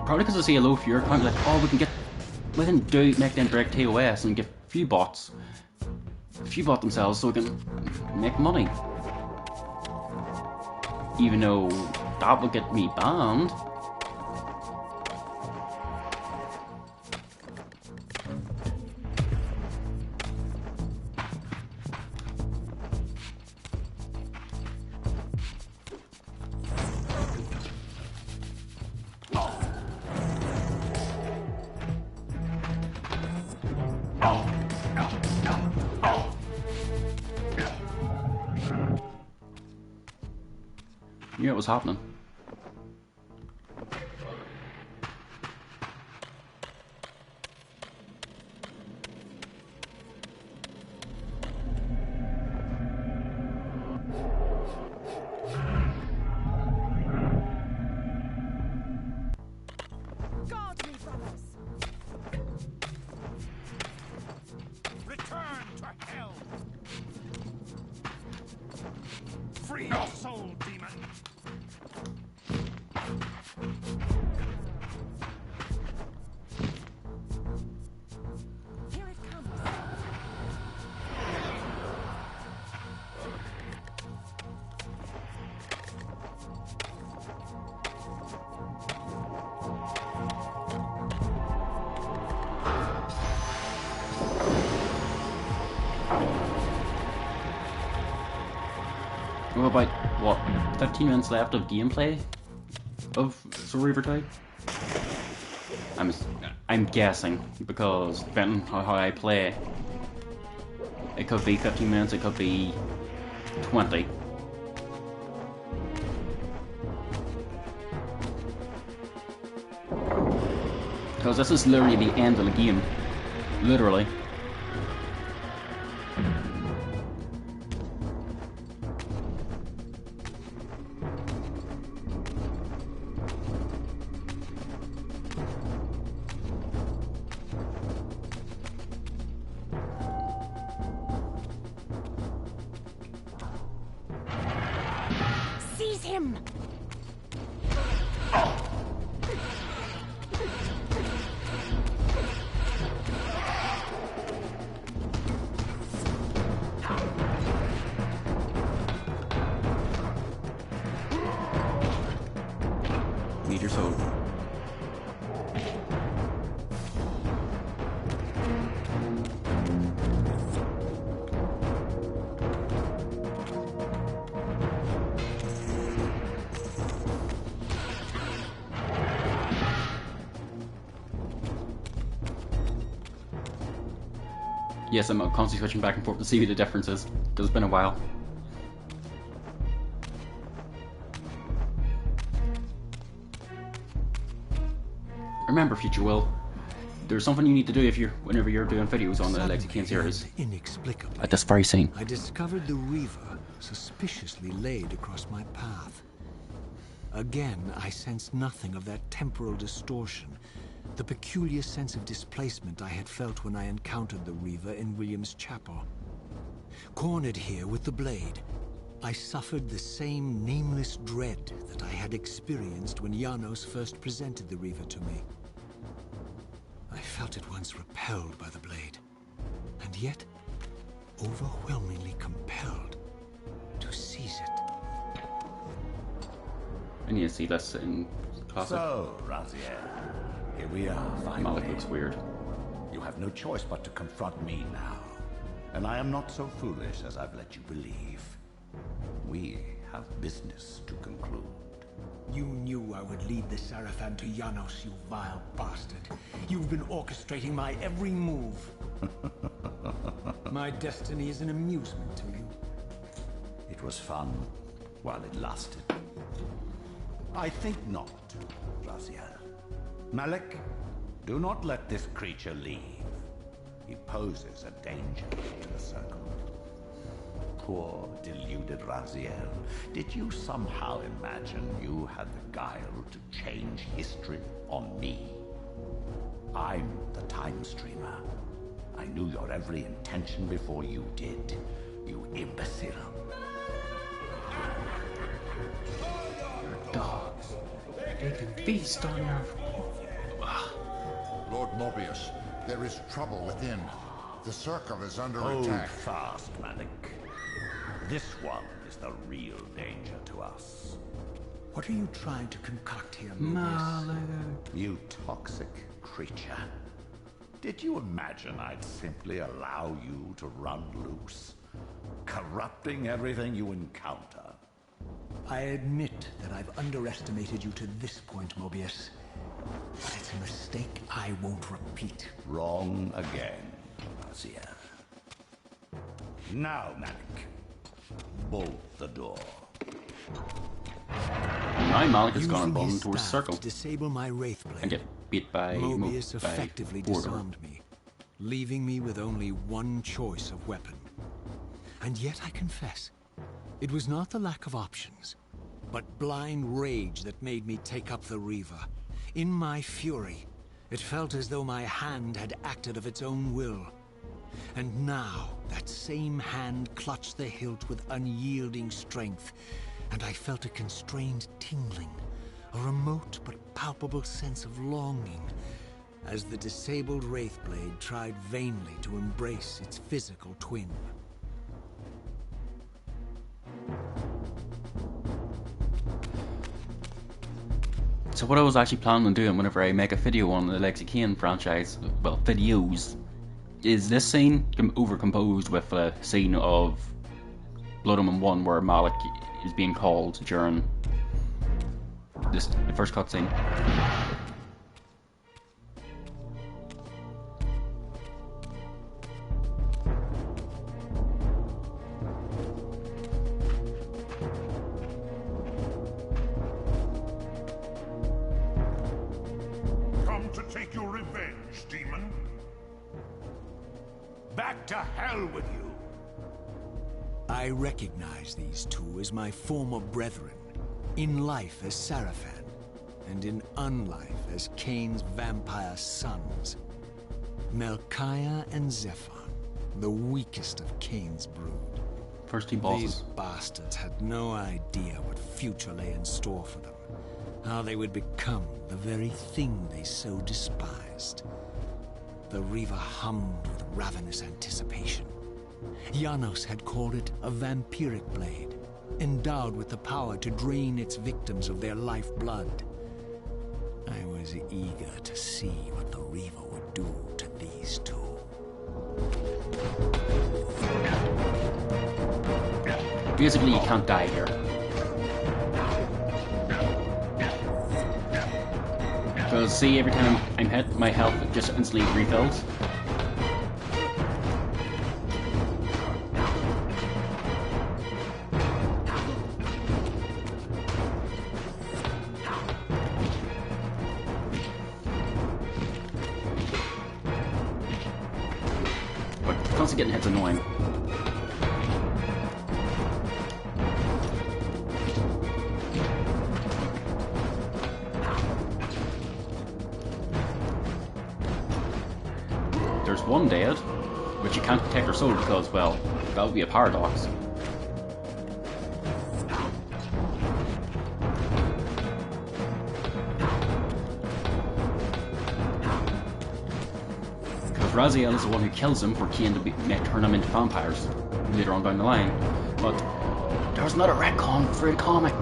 Probably because I see a low fear count, like, oh, we can make them direct TOS and get a few bots themselves so we can make money. Even though that would get me banned. Knew it was happening. Guard me, brothers! Return to hell! Free your soul, demon! Here it comes. We're about, what, 15 minutes left of gameplay of Reaver 2? I'm guessing, because depending on how I play, it could be 15 minutes, it could be 20. Because this is literally the end of the game. Literally. Seize him! Need your soul. Yes, I'm constantly switching back and forth to see the differences, because it's been a while. Remember, Future Will, there's something you need to do whenever you're doing videos on the Legacy Kain series. Inexplicably, At this very scene. I discovered the Reaver suspiciously laid across my path. Again, I sensed nothing of that temporal distortion, the peculiar sense of displacement I had felt when I encountered the Reaver in William's chapel. Cornered here with the blade, I suffered the same nameless dread that I had experienced when Janos first presented the Reaver to me. I felt at once repelled by the blade, and yet overwhelmingly compelled to seize it. I need to see this in classic. So, Raziel, here we are, finally. Malik looks weird. You have no choice but to confront me now. And I am not so foolish as I've let you believe. We have business to conclude. You knew I would lead the Seraphim to Janos, you vile bastard. You've been orchestrating my every move. My destiny is an amusement to you. It was fun while it lasted. I think not, Raziel. Malik, do not let this creature leave. He poses a danger to the Circle. Poor, deluded Raziel. Did you somehow imagine you had the guile to change history on me? I'm the Time Streamer. I knew your every intention before you did, you imbecile. Dogs. They can feast on your... Lord Morbius, there is trouble within. The Circle is under Hold attack. fast, Malik. This one is the real danger to us. What are you trying to concoct here, Mobius? You toxic creature. Did you imagine I'd simply allow you to run loose, corrupting everything you encounter? I admit that I've underestimated you to this point, Mobius. But it's a mistake I won't repeat. Wrong again, Raziel. Now, Malik, bolt the door. Now Malik has gone Using and run his towards staff Circle to disable my Wraith and Blade, get beat by Mobius by effectively Border. disarmed me, leaving me with only one choice of weapon. And yet I confess, it was not the lack of options, but blind rage that made me take up the Reaver. In my fury, it felt as though my hand had acted of its own will. And now, that same hand clutched the hilt with unyielding strength, and I felt a constrained tingling, a remote but palpable sense of longing, as the disabled Wraithblade tried vainly to embrace its physical twin. So what I was actually planning on doing whenever I make a video on the Legacy Kain franchise, well, videos, is this scene overcomposed with a scene of Blood Omen 1 where Malik is being called during the first cutscene. Come to take your revenge, demon. Back to hell with you! I recognize these two as my former brethren, in life as Sarafan, and in unlife as Kain's vampire sons. Melchiah and Zephon, the weakest of Kain's brood. First two These bosses. bastards had no idea what future lay in store for them, how they would become the very thing they so despised. The Reaver hummed with ravenous anticipation. Janos had called it a vampiric blade, endowed with the power to drain its victims of their lifeblood. I was eager to see what the Reaver would do to these two. Basically, you can't die here. Because see, every time I'm hit, my health just instantly refills. But constantly getting hit's annoying. There's one dead, but you can't take her soul because, well, that would be a paradox. Because Raziel is the one who kills him for Kain to turn them into vampires later on down the line. But there's not a retcon for the comic.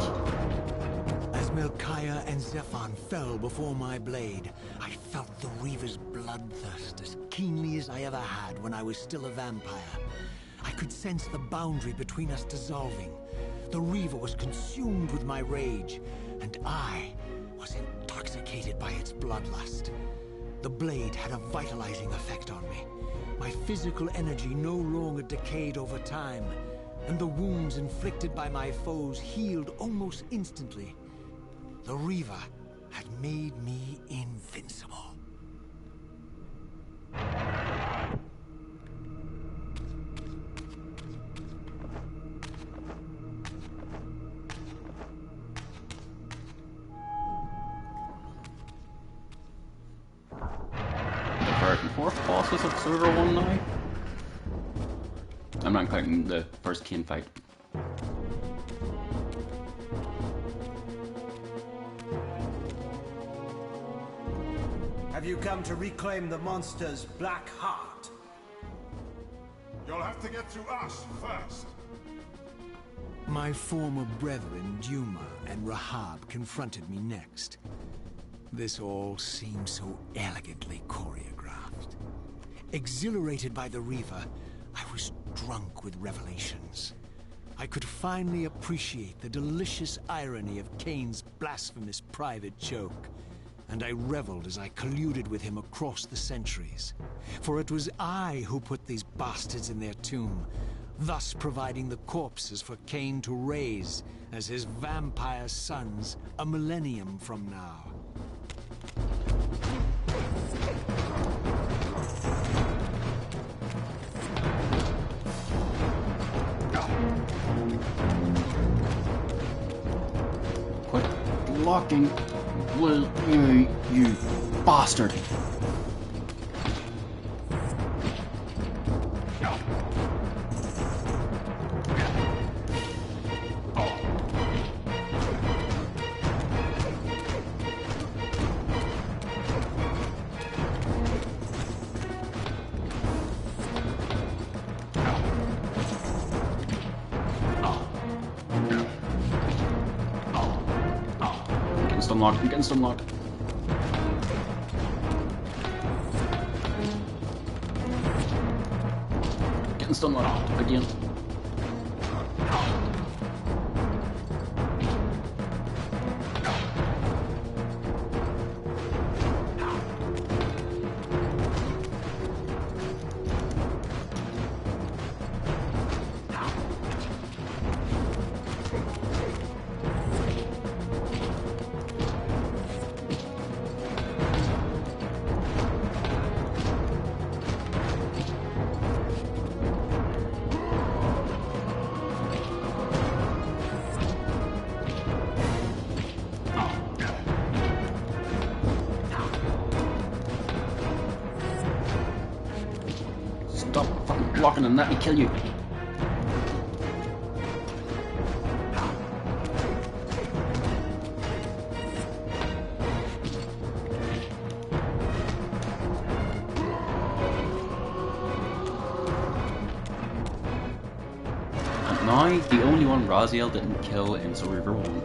As Melchiah and Zephon fell before my blade, I felt the Reaver's bloodthirst as keenly as I ever had when I was still a vampire. I could sense the boundary between us dissolving. The Reaver was consumed with my rage, and I was intoxicated by its bloodlust. The blade had a vitalizing effect on me. My physical energy no longer decayed over time, and the wounds inflicted by my foes healed almost instantly. The Reaver had made me invincible. third and fourth bosses of Server 1 now. I'm not counting the first Kain fight. Have you come to reclaim the monster's black heart? You'll have to get through us first. My former brethren, Duma and Rahab, confronted me next. This all seemed so elegantly choreographed. Exhilarated by the Reaver, I was drunk with revelations. I could finally appreciate the delicious irony of Kain's blasphemous private joke, and I reveled as I colluded with him across the centuries. For it was I who put these bastards in their tomb, thus providing the corpses for Kain to raise as his vampire sons a millennium from now. Quit blocking, will you bastard! Unlocked. I'm getting stunlocked. Getting stunlocked again. Stop fucking blocking and let me kill you. And now, the only one Raziel didn't kill in Soul Reaver 1.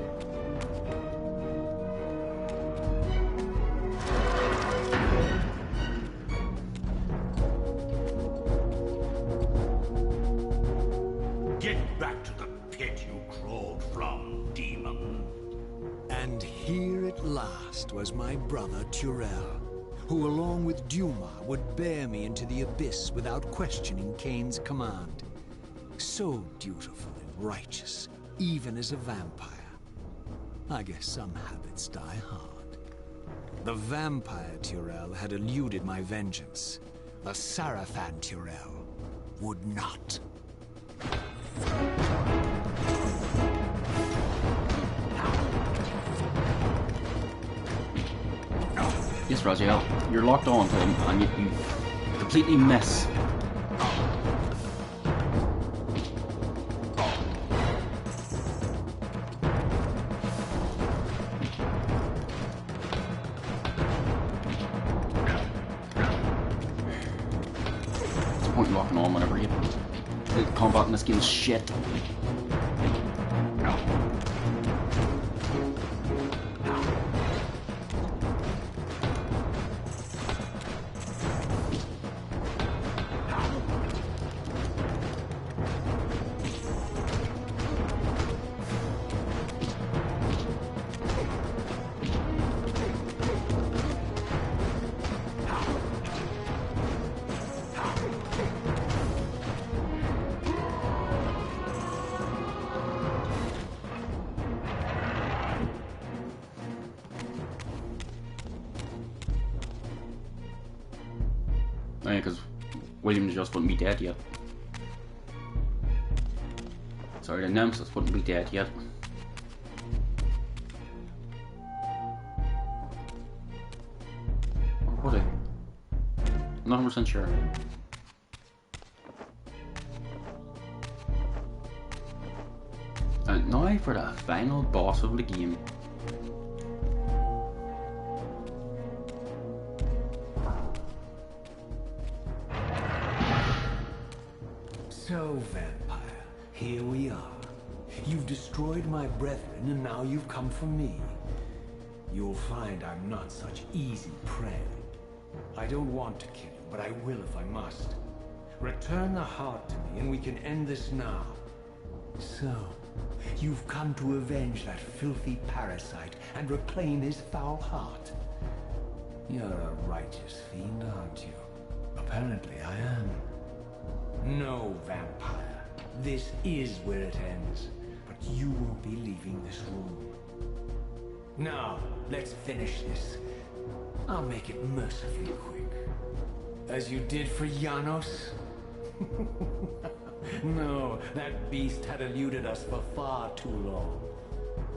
Was my brother Turel, who along with Duma would bear me into the abyss without questioning Kain's command. So dutiful and righteous, even as a vampire. I guess some habits die hard. The vampire Turel had eluded my vengeance. The Sarafan Turel would not. Yes, Raziel, you're locked on to him and you completely miss. What's the point in locking on whenever you... The combat in this game is shit. Oh, yeah, because William just wouldn't be dead yet. Sorry, the Nemesis wouldn't be dead yet. Or would he? Not 100% sure. And now for the final boss of the game. So, vampire, here we are. You've destroyed my brethren, and now you've come for me. You'll find I'm not such easy prey. I don't want to kill you, but I will if I must. Return the heart to me, and we can end this now. So, you've come to avenge that filthy parasite and reclaim his foul heart. You're a righteous fiend, aren't you? Apparently I am. No, vampire. This is where it ends. But you won't be leaving this room. Now, let's finish this. I'll make it mercifully quick. As you did for Janos? No, that beast had eluded us for far too long.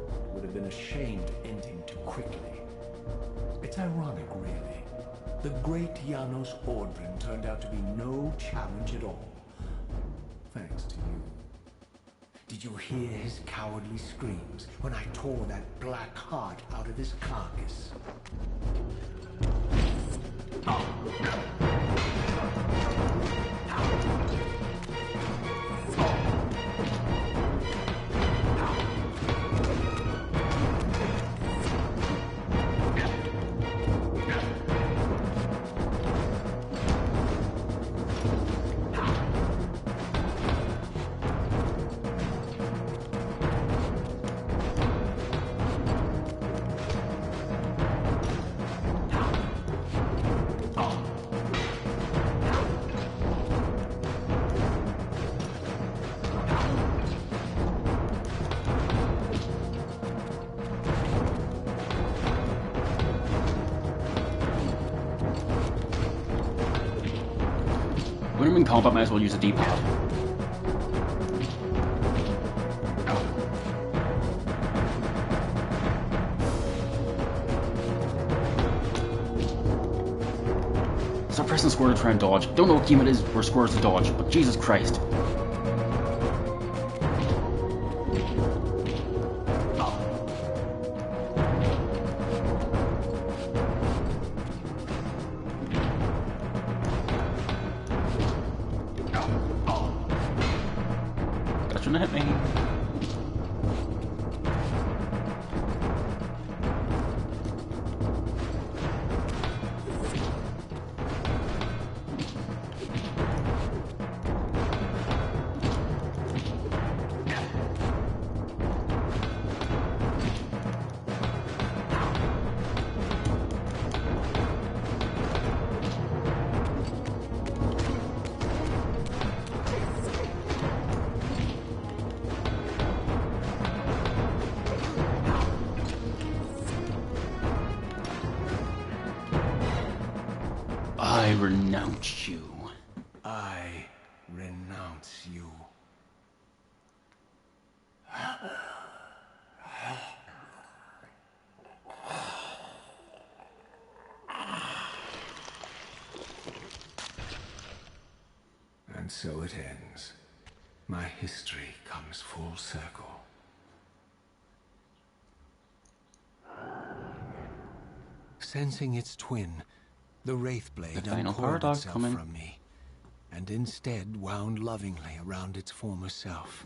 It would have been a shame to end him too quickly. It's ironic, really. The great Janos Ordrin turned out to be no challenge at all. Thanks to you. Did you hear his cowardly screams when I tore that black heart out of his carcass? When I'm in combat, might as well use a D-pad. Stop pressing square to try and dodge. Don't know what game it is where square is to dodge, but Jesus Christ. That shouldn't hit me. I renounce you. I renounce you. And so it ends. My history comes full circle. Sensing its twin, the Wraithblade The final uncoiled paradox itself coming. from me, and instead wound lovingly around its former self.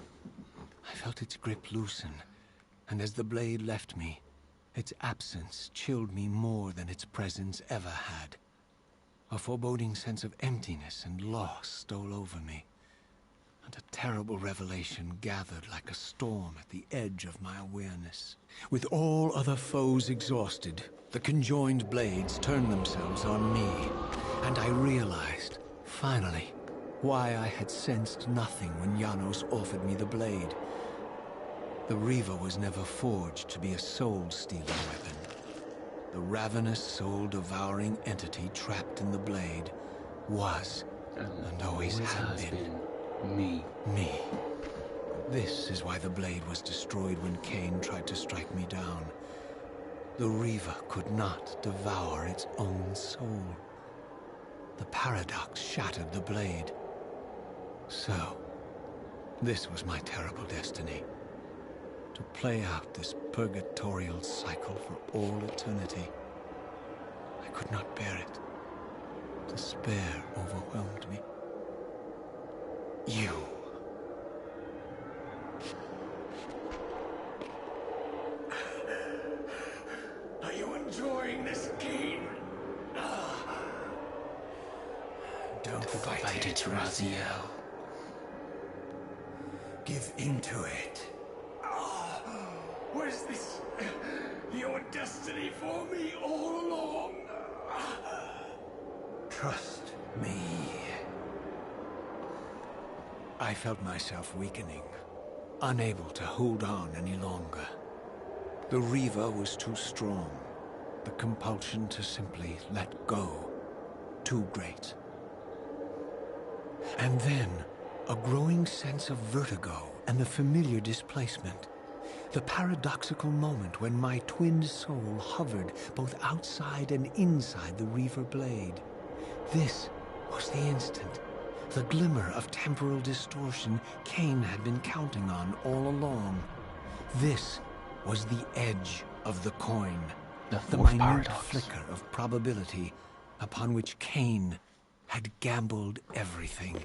I felt its grip loosen, and as the blade left me, its absence chilled me more than its presence ever had. A foreboding sense of emptiness and loss stole over me, and a terrible revelation gathered like a storm at the edge of my awareness. With all other foes exhausted, the conjoined blades turned themselves on me, and I realized, finally, why I had sensed nothing when Janos offered me the blade. The Reaver was never forged to be a soul-stealing weapon. The ravenous, soul-devouring entity trapped in the blade was, and always had been, me. me. This is why the blade was destroyed when Kain tried to strike me down. The Reaver could not devour its own soul. The paradox shattered the blade. So, this was my terrible destiny. To play out this purgatorial cycle for all eternity. I could not bear it. Despair overwhelmed me. You. Are you enjoying this game? Don't fight it, Raziel. Give into it. Was this your destiny for me all along? Trust me. I felt myself weakening, unable to hold on any longer. The Reaver was too strong. The compulsion to simply let go, too great. And then, a growing sense of vertigo and the familiar displacement. The paradoxical moment when my twin soul hovered both outside and inside the Reaver blade. This was the instant, the glimmer of temporal distortion Kain had been counting on all along. This was the edge of the coin, the minute paradox. flicker of probability upon which Kain had gambled everything.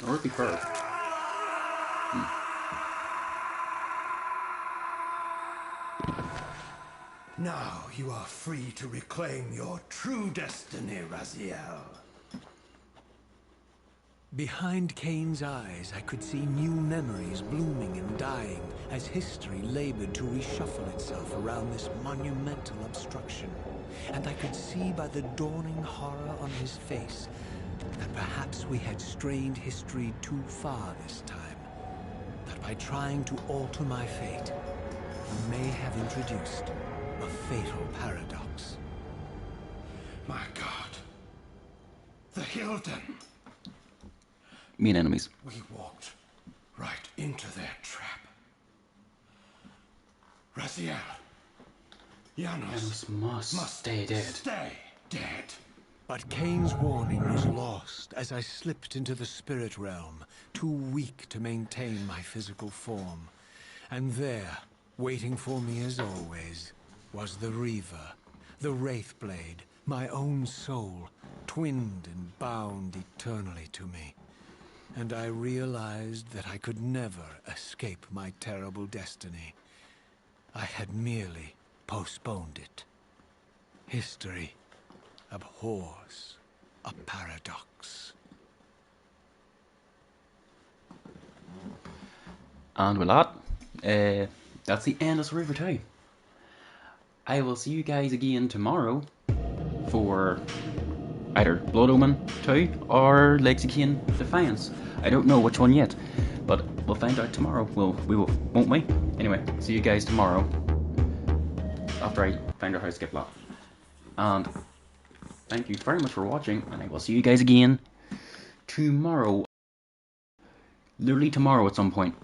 Or be fair. Now you are free to reclaim your true destiny, Raziel. Behind Kain's eyes, I could see new memories blooming and dying as history labored to reshuffle itself around this monumental obstruction. And I could see by the dawning horror on his face that perhaps we had strained history too far this time. That by trying to alter my fate, we may have introduced a fatal paradox. My God. The Hilden. Mean enemies. We walked right into their trap. Raziel. Janos must stay dead. Stay dead. But Kain's warning was lost as I slipped into the spirit realm, too weak to maintain my physical form. And there, waiting for me as always, was the Reaver, the Wraithblade, my own soul, twinned and bound eternally to me. And I realized that I could never escape my terrible destiny. I had merely postponed it. History abhors a paradox. And with that, that's the end of Reaver 2. I will see you guys again tomorrow for either Blood Omen 2 or Legacy Kain Defiance. I don't know which one yet, but we'll find out tomorrow. We will, won't we? Anyway, see you guys tomorrow after I find out how to skip that. And thank you very much for watching, and I will see you guys again tomorrow. Literally tomorrow at some point.